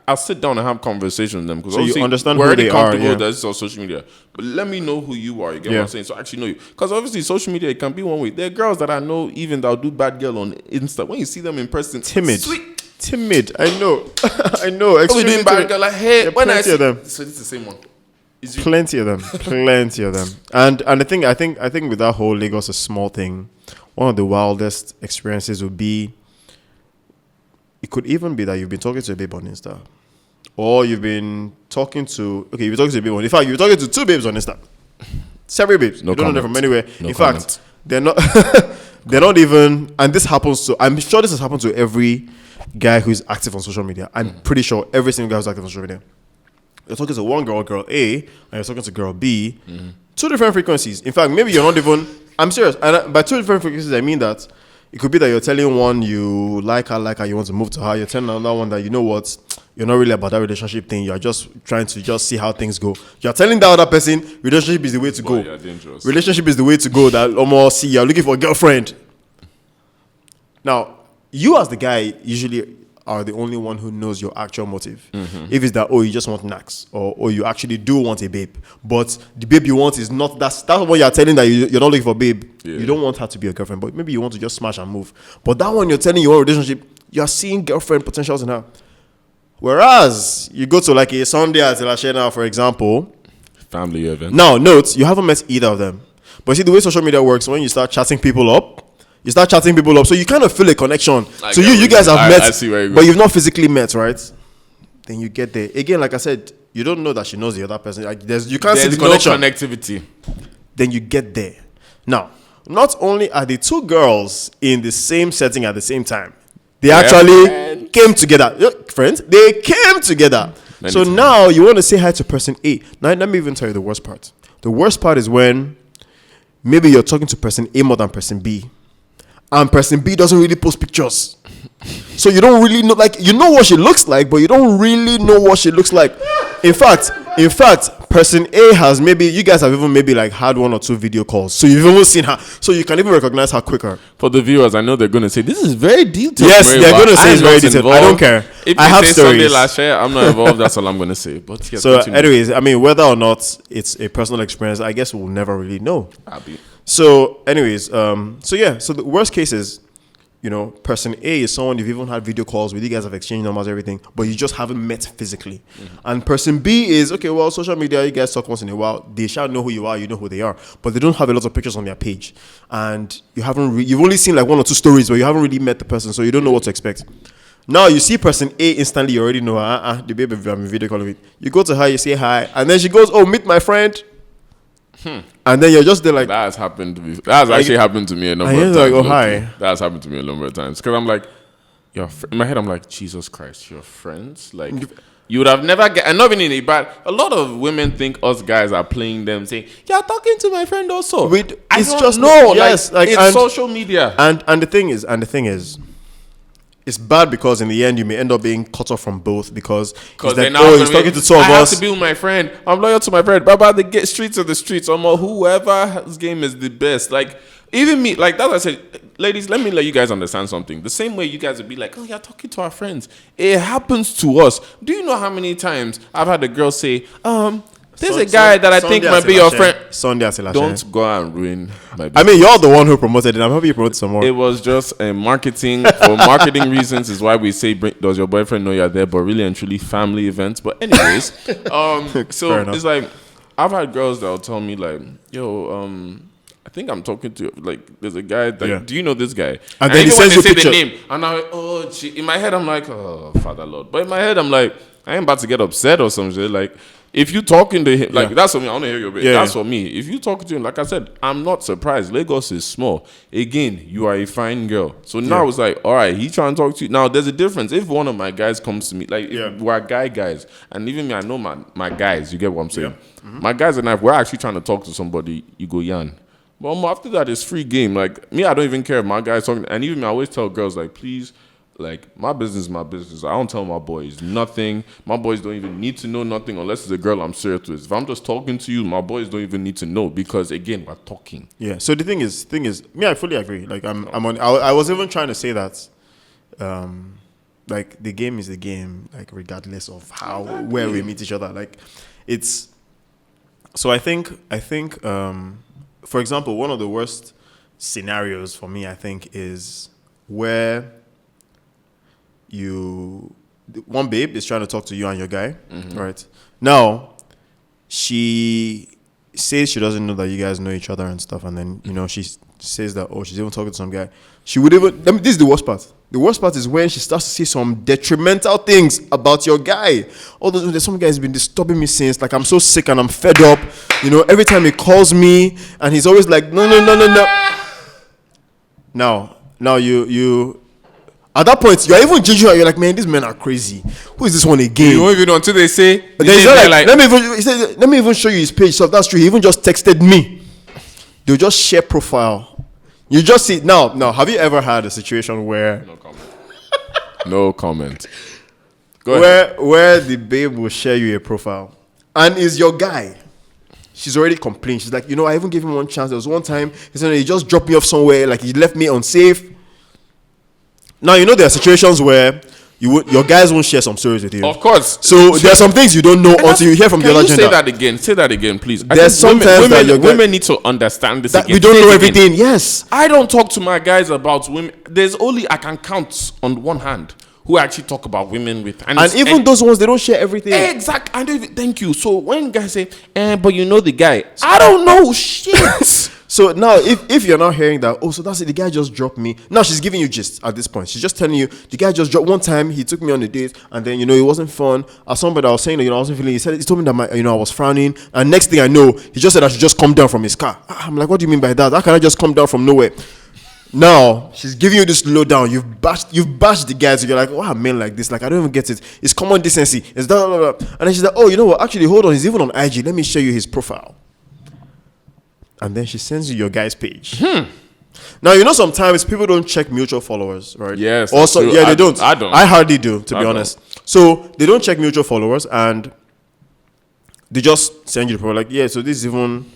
I'll sit down and have conversations with them because you understand who they are. Yeah. That's on social media. But let me know who you are. You get what I'm saying? So I actually know you. Because obviously social media, it can be one way. There are girls that I know even that'll do bad girl on Insta. When you see them in person, timid. I know. I know. Extremely bad girl. Like, hey, when I see them. So it's the same one. Plenty of them. And I think with that whole Lagos is small thing, one of the wildest experiences would be, it could even be that you've been talking to a babe on Insta. Or you've been talking to a babe on. In fact, you're talking to two babes on Insta. Several babes. You don't know them from anywhere. In fact, they're not they're not even, and this happens to, I'm sure this has happened to every guy who's active on social media. I'm pretty sure every single guy who's active on social media. You're talking to one girl A, and you're talking to girl B. Two different frequencies. In fact, maybe you're not even, I'm serious. And by two different frequencies, I mean that it could be that you're telling one you like her, you want to move to her. You're telling another one that, you know what, you're not really about that relationship thing. You're just trying to just see how things go. You're telling that other person relationship is the way to go. You're dangerous. Relationship is the way to go. That almost see you're looking for a girlfriend. Now, you as the guy usually are the only one who knows your actual motive. If it's that, you just want knacks, or you actually do want a babe, but the babe you want is not, that's what you're telling that you're not looking for babe. You don't want her to be a girlfriend, but maybe you want to just smash and move. But that one you're telling you want a relationship, you're seeing girlfriend potentials in her. Whereas you go to like a Sunday at Lashena, for example, family event. Now, note, you haven't met either of them. But see, the way social media works, when you start chatting people up, so you kind of feel a connection. So you guys have met, but you've not physically met, right? Then you get there. Again, like I said, you don't know that she knows the other person. Like you can't see the connection. No connectivity. Then you get there. Now, not only are the two girls in the same setting at the same time, they actually came together. Friends, they came together. So now you want to say hi to person A. Now, let me even tell you the worst part. The worst part is when maybe you're talking to person A more than person B. And person B doesn't really post pictures. So you don't really know, like, you know what she looks like, but you don't really know what she looks like. In fact, person A has you guys have even like had one or two video calls. So you've even seen her. So you can even recognize her quicker. For the viewers, I know they're going to say, this is very detailed. Yes, they're going to say it's very detailed. I don't care. If I have stories. Sunday last year, I'm not involved. That's all I'm going to say. But yes, so anyways, I mean, whether or not it's a personal experience, I guess we'll never really know. So anyways, so the worst case is, person A is someone you've even had video calls with, you guys have exchanged numbers, everything, but you just haven't met physically. And person B is, social media, you guys talk once in a while, they shall know who you are, you know who they are, but they don't have a lot of pictures on their page. And you've only seen like one or two stories, but you haven't really met the person, so you don't know what to expect. Now you see person A instantly, you already know her, the baby I'm video calling with. You go to her, you say hi, and then she goes, meet my friend. And then you're just there like, that has happened to me. That has actually happened to me a number of times. Like, hi. That has happened to me a number of times. Because I'm like, in my head, I'm like, Jesus Christ, you're friends? Like, You would have never get, and not even in it, but a lot of women think us guys are playing them, saying, "You're talking to my friend also." It's just no, yes, like it's social media. And the thing is, it's bad because in the end you may end up being cut off from both because he's like, he's talking to two of us. I have to be with my friend. I'm loyal to my friend. Baba, the streets are the streets. Whoever's game is the best. Like even me, like that. I said, ladies, let me let you guys understand something. The same way you guys would be like, "Oh, you're talking to our friends." It happens to us. Do you know how many times I've had a girl say, there's a guy that I think might be your friend. Don't go and ruin my business. I mean, you're the one who promoted it. I'm happy you promoted some more. It was just a marketing. For marketing reasons is why we say, does your boyfriend know you're there? But really and truly family events. But anyways, so it's like, I've had girls that will tell me like, yo, I think I'm talking to, like, there's a guy that, do you know this guy? And then he sends you a picture. The name, and I'm like, in my head, I'm like, oh, Father Lord. But in my head, I'm like, I ain't about to get upset or something. Like, if you talking to him, like, that's for me. I want to hear your bit. That's for me. If you talking to him, like I said, I'm not surprised. Lagos is small. Again, you are a fine girl. So now it's like, all right, he trying to talk to you. Now, there's a difference. If one of my guys comes to me, like, we're guys, and even me, I know my guys, you get what I'm saying? Yeah. Mm-hmm. My guys and I, if we're actually trying to talk to somebody, you go, Yan. But after that, it's free game. Like, me, I don't even care if my guys talking. And even me, I always tell girls, like, please, like, my business is my business. I don't tell my boys nothing. My boys don't even need to know nothing unless it's a girl I'm serious with. If I'm just talking to you, my boys don't even need to know because, again, we're talking. Yeah. So the thing is, me, I fully agree. Like, I was even trying to say that, like, the game is the game, like, regardless of where we meet each other. Like, it's. So I think, for example, one of the worst scenarios for me, I think, is where one babe is trying to talk to you and your guy, right? Now, she says she doesn't know that you guys know each other and stuff, and then, she says that, she's even talking to some guy. She would even, this is the worst part. The worst part is when she starts to say some detrimental things about your guy. There's some guy's been disturbing me since, like, I'm so sick and I'm fed up. Every time he calls me, and he's always like, no. Now you at that point, you're even judging her. You're like, man, these men are crazy. Who is this one again? You won't even know until they say. But then he's like, let me even show you his page. So that's true. He even just texted me. They'll just share profile. You just see now. Have you ever had a situation where no comment? Go ahead. Where the babe will share you a profile and is your guy? She's already complained. She's like, I even gave him one chance. There was one time he said he just dropped me off somewhere, like he left me unsafe. Now, there are situations where your guys won't share some stories with you. Of course. So there are some things you don't know until you hear from the other gender. Say that again, please. There's sometimes women need to understand this. That we don't know everything. Yes. I don't talk to my guys about women. There's only, I can count on one hand who actually talk about women with. And even those ones, they don't share everything. Exactly. Thank you. So when guys say, but you know the guy. I don't know shit. So now, if you're not hearing that, so that's it, the guy just dropped me. Now she's giving you gist at this point. She's just telling you, the guy just dropped one time, he took me on a date, and then, it wasn't fun. As somebody I was saying, I wasn't feeling, he told me that I was frowning, and next thing I know, he just said I should just come down from his car. I'm like, what do you mean by that? How can I just come down from nowhere? Now, she's giving you this lowdown. You've bashed the guy, so you're like, why are men like this? Like, I don't even get it. It's common decency. It's blah, blah, blah. And then she's like, you know what? Actually, hold on. He's even on IG. Let me show you his profile. And then she sends you your guy's page. Now, sometimes people don't check mutual followers, right? Yes. Also, they don't. I don't. I hardly do, to be honest. So they don't check mutual followers, and they just send you the profile. Like, so this is even,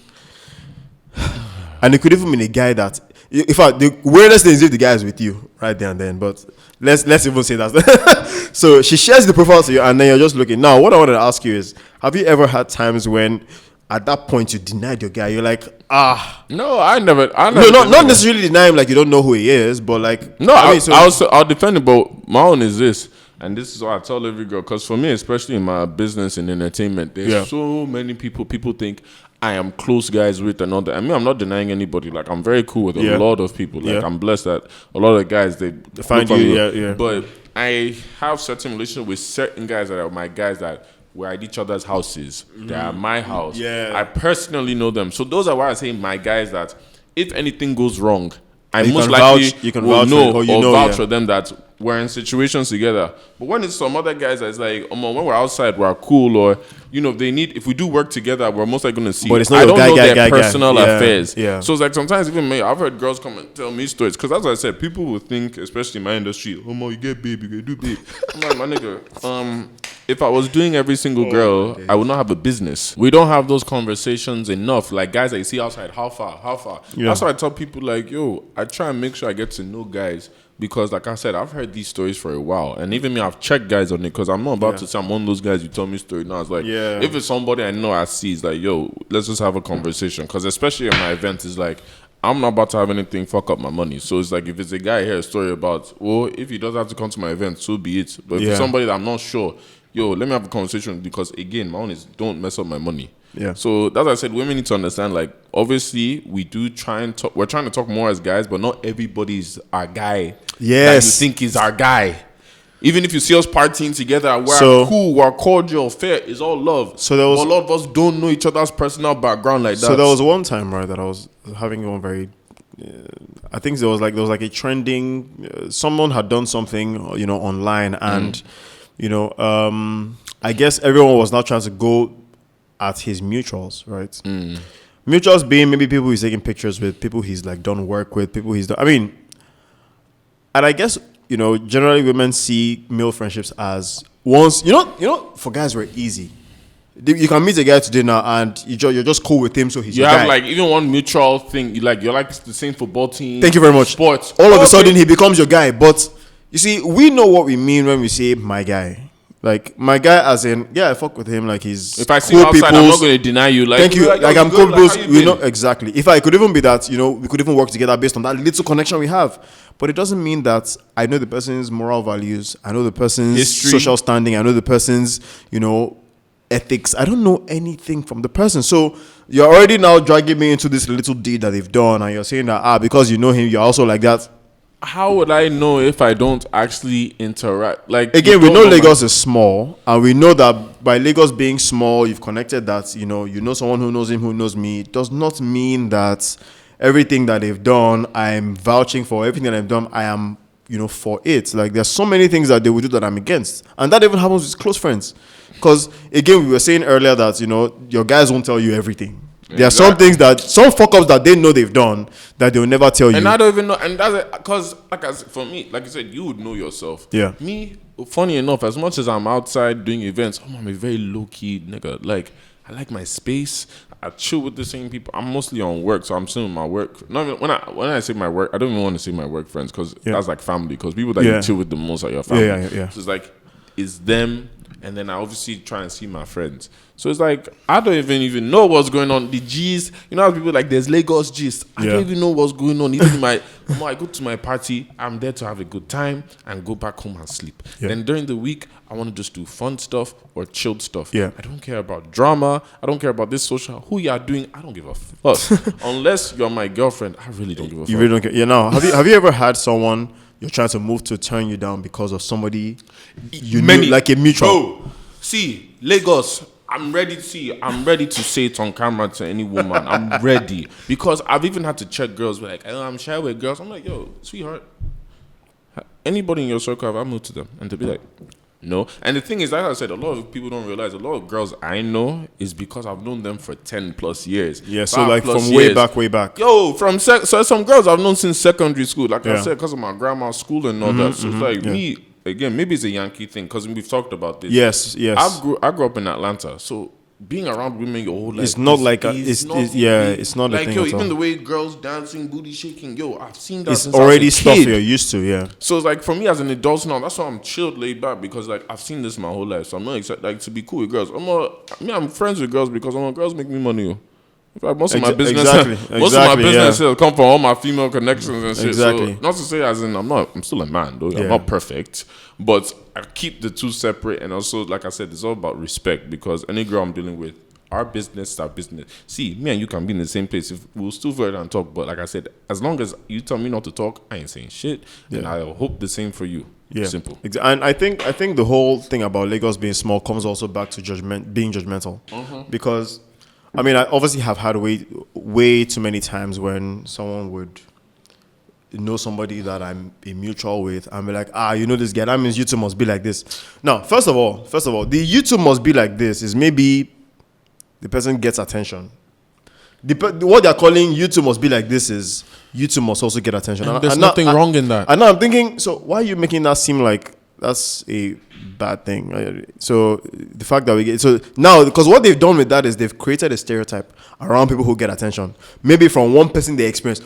and it could even be a guy that, in fact, the weirdest thing is if the guy is with you right there and then. But let's even say that. So she shares the profile to you, and then you're just looking. Now, what I wanted to ask you is, have you ever had times when, at that point, you denied your guy? You're like, No, I never. No, not necessarily deny him like you don't know who he is, but like. No, I'll defend it, but my own is this. And this is what I tell every girl. Because for me, especially in my business and entertainment, there's so many people think I am close guys with and all that. I mean, I'm not denying anybody. Like, I'm very cool with a lot of people. Like, I'm blessed that a lot of guys, they find you. But I have certain relationship with certain guys that are my guys that we're at each other's houses. They're at my house. Yeah. I personally know them. So those are why I say my guys that if anything goes wrong, I most likely will know or vouch for them that we're in situations together. But when it's some other guys that's like, when we're outside, we're cool, or if we do work together, we're most likely gonna see. But it's not I don't know their guy. personal affairs. Yeah. So it's like sometimes even me, I've heard girls come and tell me stories. Because as I said, people will think, especially in my industry, you get babe, you do babe. I'm like, my nigga, if I was doing every single girl, I would not have a business. We don't have those conversations enough. Like guys that you see outside, how far? Yeah. That's why I tell people like, I try and make sure I get to know guys. Because like I said, I've heard these stories for a while. And even me, I've checked guys on it. Because I'm not about to say I'm one of those guys you tell me story now. It's like, if it's somebody I know I see, it's like, let's just have a conversation. Because especially in my event, it's like, I'm not about to have anything fuck up my money. So it's like, if it's a guy here, a story about, if he does have to come to my event, so be it. But if it's somebody that I'm not sure, let me have a conversation. Because again, my own is don't mess up my money. Yeah. So that's why I said women need to understand, like, obviously we do try and talk, we're trying to talk more as guys, but not everybody's our guy. Yes. That you think is our guy. Even if you see us partying together, we're cool, we're cordial, fair, it's all love. So a lot of us don't know each other's personal background like that. So there was one time, right, that I was having one very I think there was like a trending someone had done something, online, and I guess everyone was now trying to go at his mutuals, right? Mutuals being maybe people he's taking pictures with, people he's like done work with, people he's done. I mean, and I guess generally women see male friendships as once for guys we're easy. You can meet a guy today now and you're just cool with him, so he's your guy. You have like even one mutual thing. You're like the same football team. Thank you very much. Sports. All of a sudden he becomes your guy. But you see, we know what we mean when we say my guy. Like my guy, as in, I fuck with him. Like he's. If I see him outside, I'm not going to deny you. Like, thank you. Like I'm cool. Exactly. If I could even be that, we could even work together based on that little connection we have. But it doesn't mean that I know the person's moral values. I know the person's history, social standing. I know the person's, ethics. I don't know anything from the person. So you're already now dragging me into this little deed that they've done, and you're saying that because you know him, you're also like that. How would I know if I don't actually interact? Like again, we know Lagos is small, and we know that by Lagos being small, you've connected that you know someone who knows him, who knows me. It does not mean that everything that they've done, I'm vouching for. Everything that they've done, I am for it. Like there's so many things that they will do that I'm against, and that even happens with close friends. Because again, we were saying earlier that your guys won't tell you everything. There are some things some fuck ups that they know they've done that they'll never tell you. And I don't even know. And that's because, for me, like you said, you would know yourself. Yeah. Me, funny enough, as much as I'm outside doing events, I'm a very low key nigga. Like I like my space. I chill with the same people. I'm mostly on work, so I'm still in my work. Not even, when I say my work, I don't even want to say my work friends because that's like family. Because people that you chill with the most are your family. Yeah. So it's like it's them. And then I obviously try and see my friends. So it's like, I don't even know what's going on. The G's, how people like, there's Lagos G's. I don't even know what's going on. Even I go to my party, I'm there to have a good time and go back home and sleep. Yeah. Then during the week, I want to just do fun stuff or chilled stuff. Yeah. I don't care about drama. I don't care about this social. Who you are doing, I don't give a fuck. Unless you're my girlfriend, I really don't give a fuck. You really don't care. Yeah, no. Have you ever had someone you're trying to move to turn you down because of somebody knew, like a mutual? Bro, see, Lagos, I'm ready to say it on camera to any woman. I'm ready. Because I've even had to check girls. Like, I'm shy with girls. I'm like, yo, sweetheart, anybody in your circle, have I moved to them? And they'll be like, no. And the thing is, like I said, a lot of people don't realize a lot of girls I know is because I've known them for 10 plus years. Yeah, so like from way back. Yo, so some girls I've known since secondary school. Like I said, because of my grandma's school and all that. So it's like me, again, maybe it's a Yankee thing because we've talked about this. Yes. I grew up in Atlanta, so being around women your whole life, it's not like it's not like a thing. Yo, at even all. the way girls dancing, booty shaking, I've seen that. It's since already I was a stuff kid. you're used to. Yeah. So it's like for me as an adult now, that's why I'm chilled, laid back because like I've seen this my whole life. So I'm not excited like to be cool with girls. I'm friends with girls because girls make me money. In fact, most of my business, come from all my female connections and shit. Exactly. So not to say as in I'm still a man though. I'm not perfect, but I keep the two separate. And also, like I said, it's all about respect because any girl I'm dealing with, our business is our business. See, me and you can be in the same place. If we'll still further and talk, but like I said, as long as you tell me not to talk, I ain't saying shit. And I hope the same for you. Yeah. Simple. And I think the whole thing about Lagos being small comes also back to being judgmental. Because I obviously have had way too many times when someone would know somebody that I'm a mutual with and be like, you know this guy, that means you two must be like this. Now, first of all, the you two must be like this is maybe the person gets attention. What they're calling you two must be like this is you two must also get attention. And there's nothing wrong in that. And now I'm thinking, so why are you making that seem like that's a bad thing? So the fact that we get so now, because what they've done with that is they've created a stereotype around people who get attention. Maybe from one person they experienced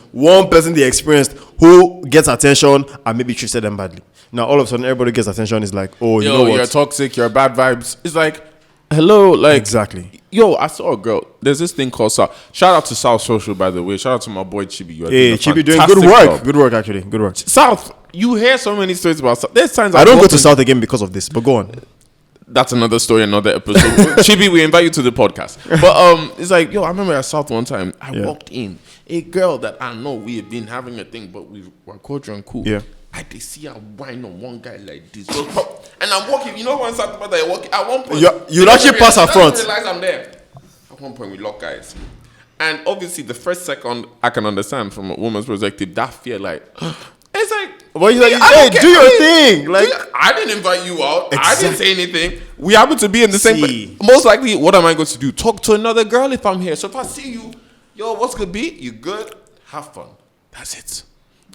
who gets attention and maybe treated them badly. Now all of a sudden everybody gets attention is like, oh, you know what? You're toxic, you're bad vibes. It's like, hello, like exactly. Yo, I saw a girl. There's this thing called South. Shout out to South Social, by the way. Shout out to my boy Chibi. Hey, Chibi doing good work. Job. Good work, actually. Good work. South. You hear so many stories about South. There's times I don't go to South again because of this, but go on. That's another story, another episode. Chibi, we invite you to the podcast. But it's like, yo, I remember at South one time. I walked in. A girl that I know we have been having a thing, but we were cordial and cool. Yeah. I did see her whine on one guy like this. And I'm walking, you know, one side about that walking. At one point, you'll actually pass her front. I realize I'm there. At one point, we lock eyes. And obviously, the first second, I can understand from a woman's perspective, that fear, like, it's like, well, you're like, hey, do your thing. Like, I didn't invite you out. Exactly. I didn't say anything. We happen to be in the same place. Most likely, what am I going to do? Talk to another girl if I'm here. So if I see you, yo, what's good be? You good? Have fun. That's it.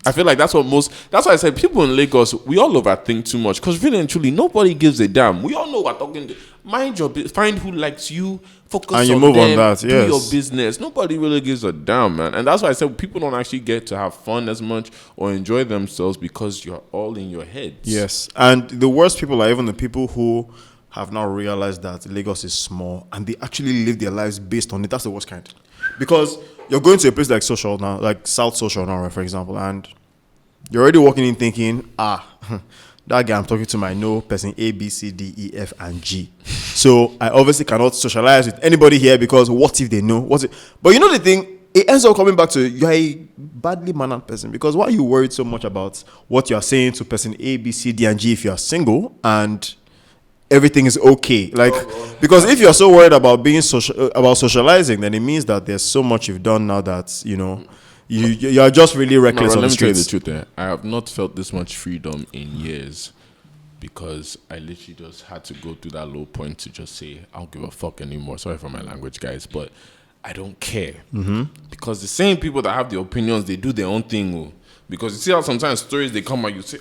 I feel like that's why I said people in Lagos, we all overthink too much because really and truly, nobody gives a damn. We all know we're talking. Mind your business. Find who likes you. Focus on them. And you move on that. Yes. Do your business. Nobody really gives a damn, man. And that's why I said people don't actually get to have fun as much or enjoy themselves because you're all in your heads. Yes. And the worst people are even the people who have now realized that Lagos is small and they actually live their lives based on it. That's the worst kind. Because you're going to a place like Social now, like South Social now, right, for example, and you're already walking in thinking, that guy I'm talking to might know person A, B, C, D, E, F, and G. So I obviously cannot socialize with anybody here because what if they know? But you know the thing, it ends up coming back to you're a badly mannered person because why are you worried so much about what you're saying to person A, B, C, D, and G if you're single and everything is okay? Like, because if you're so worried about being socializing, then it means that there's so much you've done now that, you know, you're just really reckless on the streets. Let me tell you the truth. I have not felt this much freedom in years because I literally just had to go through that low point to just say, I don't give a fuck anymore. Sorry for my language, guys, but I don't care. Mm-hmm. Because the same people that have the opinions, they do their own thing. Because you see how sometimes stories, they come and you say,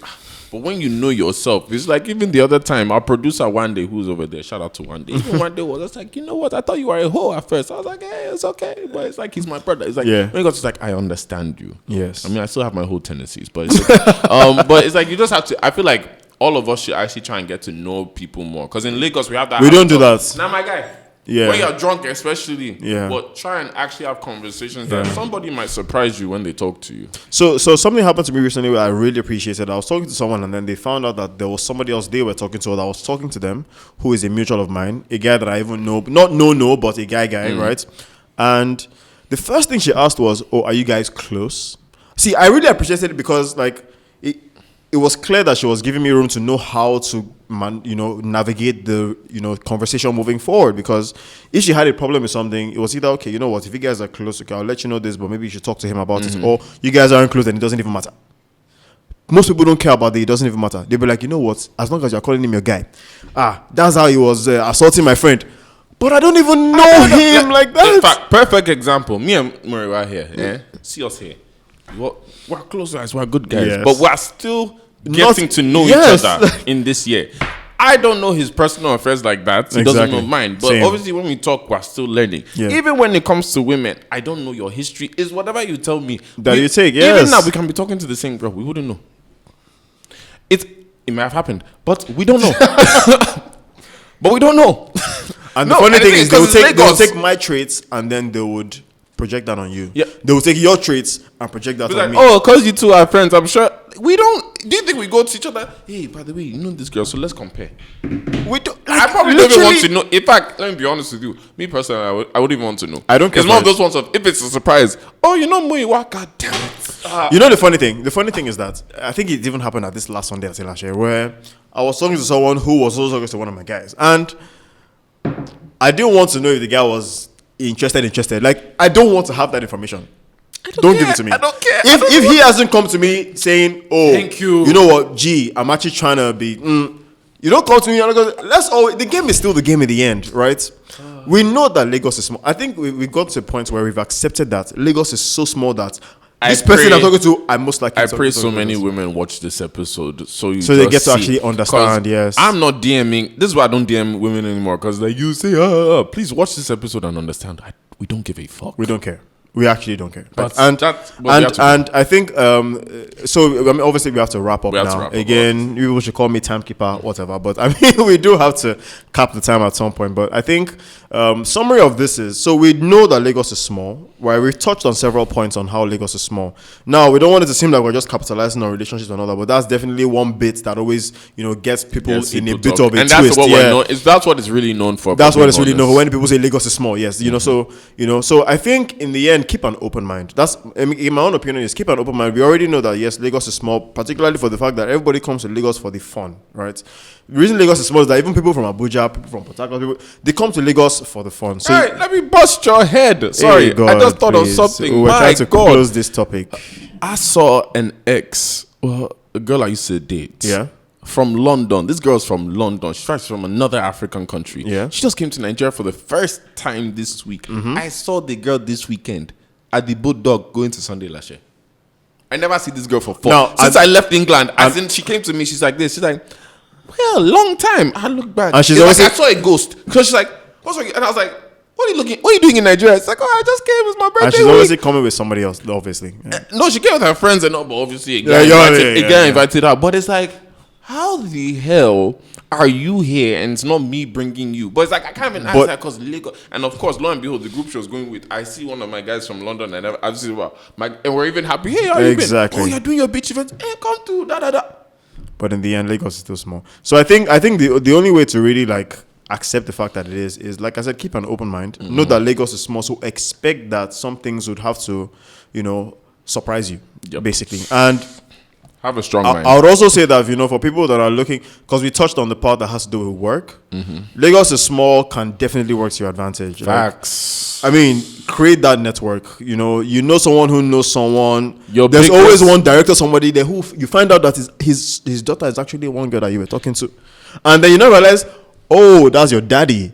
but when you know yourself, it's like even the other time, our producer one day, who's over there, shout out to one day. Even one day was just like, you know what? I thought you were a hoe at first. I was like, hey, it's okay. But it's like, he's my brother. It's like, when he got to like, I understand you. Yes. I mean, I still have my whole tendencies, but it's okay. But it's like, you just have to, I feel like all of us should actually try and get to know people more. Because in Lagos, we have that. We don't do that. Now, my guy. Yeah. When you're drunk, especially. Yeah. But try and actually have conversations that somebody might surprise you when they talk to you. So something happened to me recently where I really appreciated. I was talking to someone and then they found out that there was somebody else they were talking to that was talking to them who is a mutual of mine, a guy that I even know, not no, but a guy, right? And the first thing she asked was, oh, are you guys close? See, I really appreciated it because like it was clear that she was giving me room to know how to navigate the conversation moving forward, because if she had a problem with something, it was either, okay, you know what, if you guys are close, okay, I'll let you know this, but maybe you should talk to him about it, or you guys aren't close and it doesn't even matter. Most people don't care about it doesn't even matter. They'll be like, you know what, as long as you're calling him your guy, that's how he was assaulting my friend, but I don't even know him like that. In fact, perfect example, me and Murray are here, see us here, we're close guys, we're good guys, but we're still getting to know each other in this year. I don't know his personal affairs like that. He doesn't know mine. But obviously when we talk, we're still learning. Yeah. Even when it comes to women, I don't know your history. It's whatever you tell me. You take, yes. Even now, we can be talking to the same girl. We wouldn't know. It might have happened, but we don't know. But we don't know. And the funny thing is, they'll take my traits and then they would project that on you. Yeah. They will take your traits and project that on me. Oh, because you two are friends, I'm sure. We don't. Do you think we go to each other? Hey, by the way, you know this girl, so let's compare. We don't. Like, I probably don't even want to know. In fact, let me be honest with you. Me personally, I wouldn't even want to know. I don't care. It's one of those ones of, if it's a surprise, oh, you know Muiwa, god damn it. You know the funny thing? The funny thing is that I think it even happened at this last Sunday at last year, where I was talking to someone who was also talking to one of my guys, and I didn't want to know if the guy was interested. Like, I don't want to have that information. Don't give it to me. I don't care. If he hasn't come to me saying, "Oh, thank you. You know what, G, I'm actually trying to be." You don't come to me and go, let's always. The game is still the game in the end, right? We know that Lagos is small. I think we got to a point where we've accepted that Lagos is so small that this person I'm talking to, I most likely. I pray so many women watch this episode so they get to actually understand. Yes, I'm not DMing. This is why I don't DM women anymore, because like you say, please watch this episode and understand. We don't give a fuck. We don't care. We actually don't care. But and I think so. I mean, obviously we have to wrap up now. Again, people should call me timekeeper, whatever. But I mean, we do have to cap the time at some point. But I think summary of this is, so we know that Lagos is small. Right? We've touched on several points on how Lagos is small. Now we don't want it to seem like we're just capitalizing on relationships and all that. But that's definitely one bit that always gets people in a bit of a and twist. That's what we're known. That's what it's really known for. That's what it's really known for. When people say Lagos is small, yes, So I think in the end, keep an open mind. That's, in my own opinion, is keep an open mind. We already know that yes, Lagos is small, particularly for the fact that everybody comes to Lagos for the fun, right? The reason Lagos is small is that even people from Abuja, people from Port Harcourt, they come to Lagos for the fun. So, all right, let me bust your head. Sorry, God, I just thought of something. We're trying to close this topic. I saw an ex, a girl I used to date. Yeah. From London. This girl's from London. She's from another African country. Yeah. She just came to Nigeria for the first time this week. Mm-hmm. I saw the girl this weekend at the boat dock going to Sunday Lashe. I never see this girl for fun. No, since I left England, she came to me, she's like this. She's like, well, long time. I look back. And she's always like, I saw a ghost. Because she's like, what's wrong? And I was like, what are you doing in Nigeria? It's like, I just came. It's my birthday. And she's obviously coming with somebody else, obviously. Yeah. No, she came with her friends and all, but obviously a guy invited her. But it's like, how the hell are you here and it's not me bringing you? But it's like, I can't even answer that because Lagos. And of course, lo and behold, the group she was going with, I see one of my guys from London and I've seen, and we're even happy. Hey, how you been? Oh, you're doing your beach event. Hey, come to But in the end, Lagos is still small. So I think the only way to really like accept the fact that it is like I said, keep an open mind. Mm-hmm. Know that Lagos is small, so expect that some things would have to, surprise you, basically. And have a strong mind. I would also say that, for people that are looking, because we touched on the part that has to do with work, Lagos is small, can definitely work to your advantage. Facts. Like, I mean, create that network. You know someone who knows someone. There's always one director, somebody there who you find out that his daughter is actually one girl that you were talking to. And then realize, oh, that's your daddy.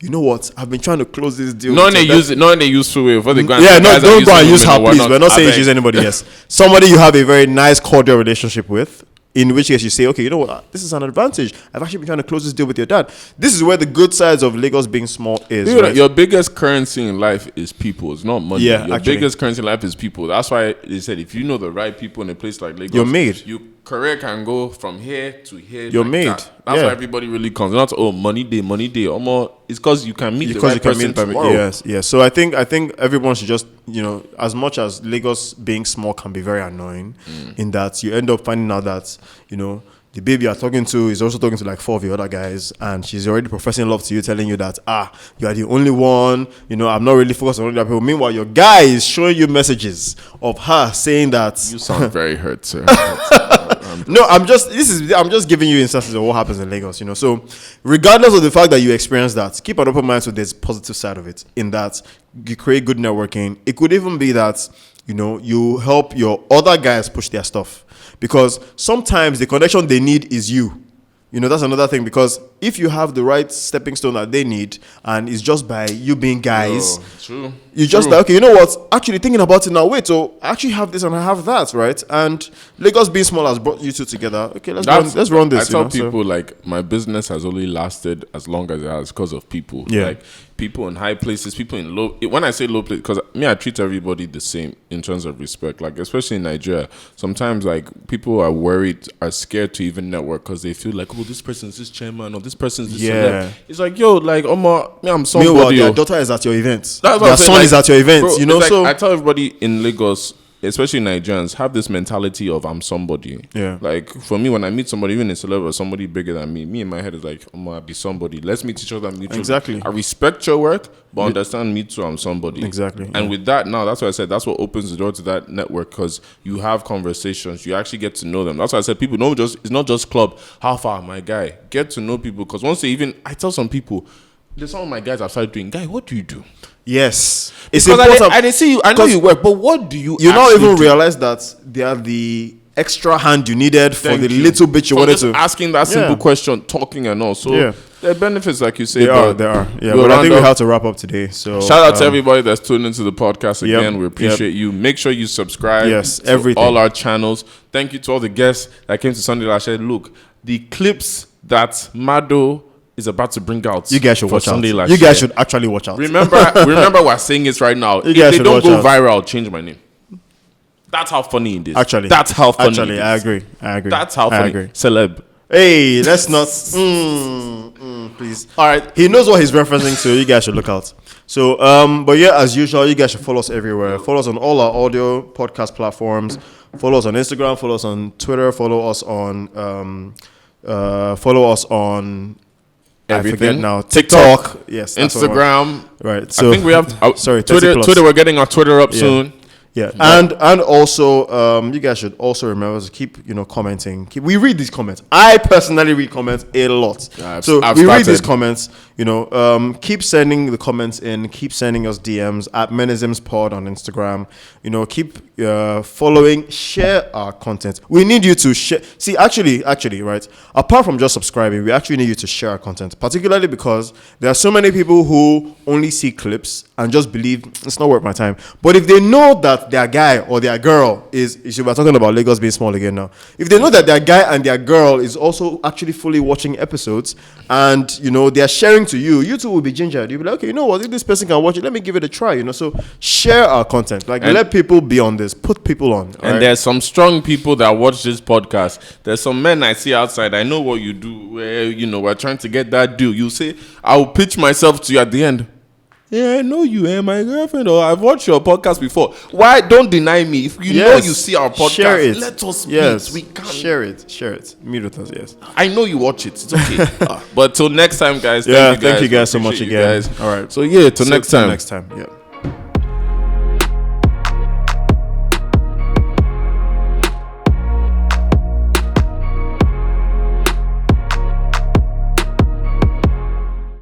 You know what? I've been trying to close this deal. No, they use Fuwe for the grand. Yeah, no, don't go and use her, please. We're not saying use anybody. Yes, somebody you have a very nice, cordial relationship with. In which case you say, okay, you know what? This is an advantage. I've actually been trying to close this deal with your dad. This is where the good sides of Lagos being small is. Dude, right? Your biggest currency in life is people. It's not money. Yeah, your biggest currency in life is people. That's why they said if you know the right people in a place like Lagos, you're made. Your career can go from here to here. You're made. That's why everybody really comes. Not money day. It's because you can meet the right person tomorrow. Yes. So I think everyone should just as much as Lagos being small can be very annoying, in that you end up finding out that the baby you're talking to is also talking to like 4 of your other guys, and she's already professing love to you, telling you that you are the only one. I'm not really focused on other people. Meanwhile, your guy is showing you messages of her saying that you sound very hurt, sir. No, I'm just giving you instances of what happens in Lagos. So regardless of the fact that you experience that, keep an open mind. So there's positive side of it, in that you create good networking. It could even be that you help your other guys push their stuff, because sometimes the connection they need is you. That's another thing, because if you have the right stepping stone that they need, and it's just by you being guys, you just like, okay, you know what? Actually, thinking about it now, wait, so I actually have this and I have that, right? And Lagos being small has brought you two together. Okay, let's run this. I tell people, like, my business has only lasted as long as it has because of people. Yeah. Like, people in high places, people in low. When I say low place, because I treat everybody the same in terms of respect. Like, especially in Nigeria, sometimes like people are scared to even network because they feel like, oh, this person's this chairman or this person's this celeb. It's like, yo, like, I'm somebody. Meanwhile, their daughter is at your event. Their son is at your event. Bro, so I tell everybody in Lagos, especially Nigerians, have this mentality of I'm somebody. Yeah. Like, for me, when I meet somebody, even a celeb or somebody bigger than me in my head is like, I'll be somebody. Let's meet each other mutually. Exactly. I respect your work, but understand me too, I'm somebody. Exactly. And with that, now, that's why I said that's what opens the door to that network, because you have conversations. You actually get to know them. That's why I said it's not just club. How far, my guy? Get to know people, because I tell some people, there's some of my guys have started doing. Guy, what do you do? Yes, it's because I didn't see you. I know you work, but what do you? You not even realize that they are the extra hand you needed for the little bit you wanted to. Asking that simple question, talking and all. So there are benefits, like you say. There are. Yeah, but I think we have to wrap up today. So shout out to everybody that's tuned into the podcast again. We appreciate you. Make sure you subscribe. Yes, to everything. All our channels. Thank you to all the guests that came to Sunday Last Year. Look, the clips that Madeaux is about to bring out. You guys should watch out. Sunday You guys should actually watch out. Remember, we're saying it right now. If they don't go viral, I'll change my name. That's how funny it is. Actually, that's how funny. Actually, I agree. That's how funny. I agree. Celeb. Hey, let's not. Please. All right. He knows what he's referencing, so you guys should look out. So, but yeah, as usual, you guys should follow us everywhere. Follow us on all our audio podcast platforms. Follow us on Instagram. Follow us on Twitter. Follow us on. Everything. I forget now. TikTok. Yes. Instagram. Right. So I think we have. Twitter. We're getting our Twitter up soon. Yeah, and also, you guys should also remember to keep, commenting. We read these comments. I personally read comments a lot. We read these comments. Keep sending the comments in. Keep sending us DMs at Menismspod on Instagram. Keep following. Share our content. We need you to share. See, actually, right? Apart from just subscribing, we actually need you to share our content, particularly because there are so many people who only see clips and just believe it's not worth my time. But if they know that their guy or their girl we're talking about Lagos being small again now. If they know that their guy and their girl is also actually fully watching episodes and, they are sharing to you, you too will be gingered. You'll be like, okay, you know what? If this person can watch it, let me give it a try, So share our content. Let people be on this. Put people on. And there's some strong people that watch this podcast. There's some men I see outside. I know what you do. Where, we're trying to get that deal. You say, I'll pitch myself to you at the end. Yeah, I know you, my girlfriend, or I've watched your podcast before. Why don't deny me? If you know you see our podcast, share it. Let us meet. Yes, we can share it. Meet with us, yes. I know you watch it. It's okay. But till next time, guys. Thank you guys so much again. All right. So yeah, till next time. Yeah.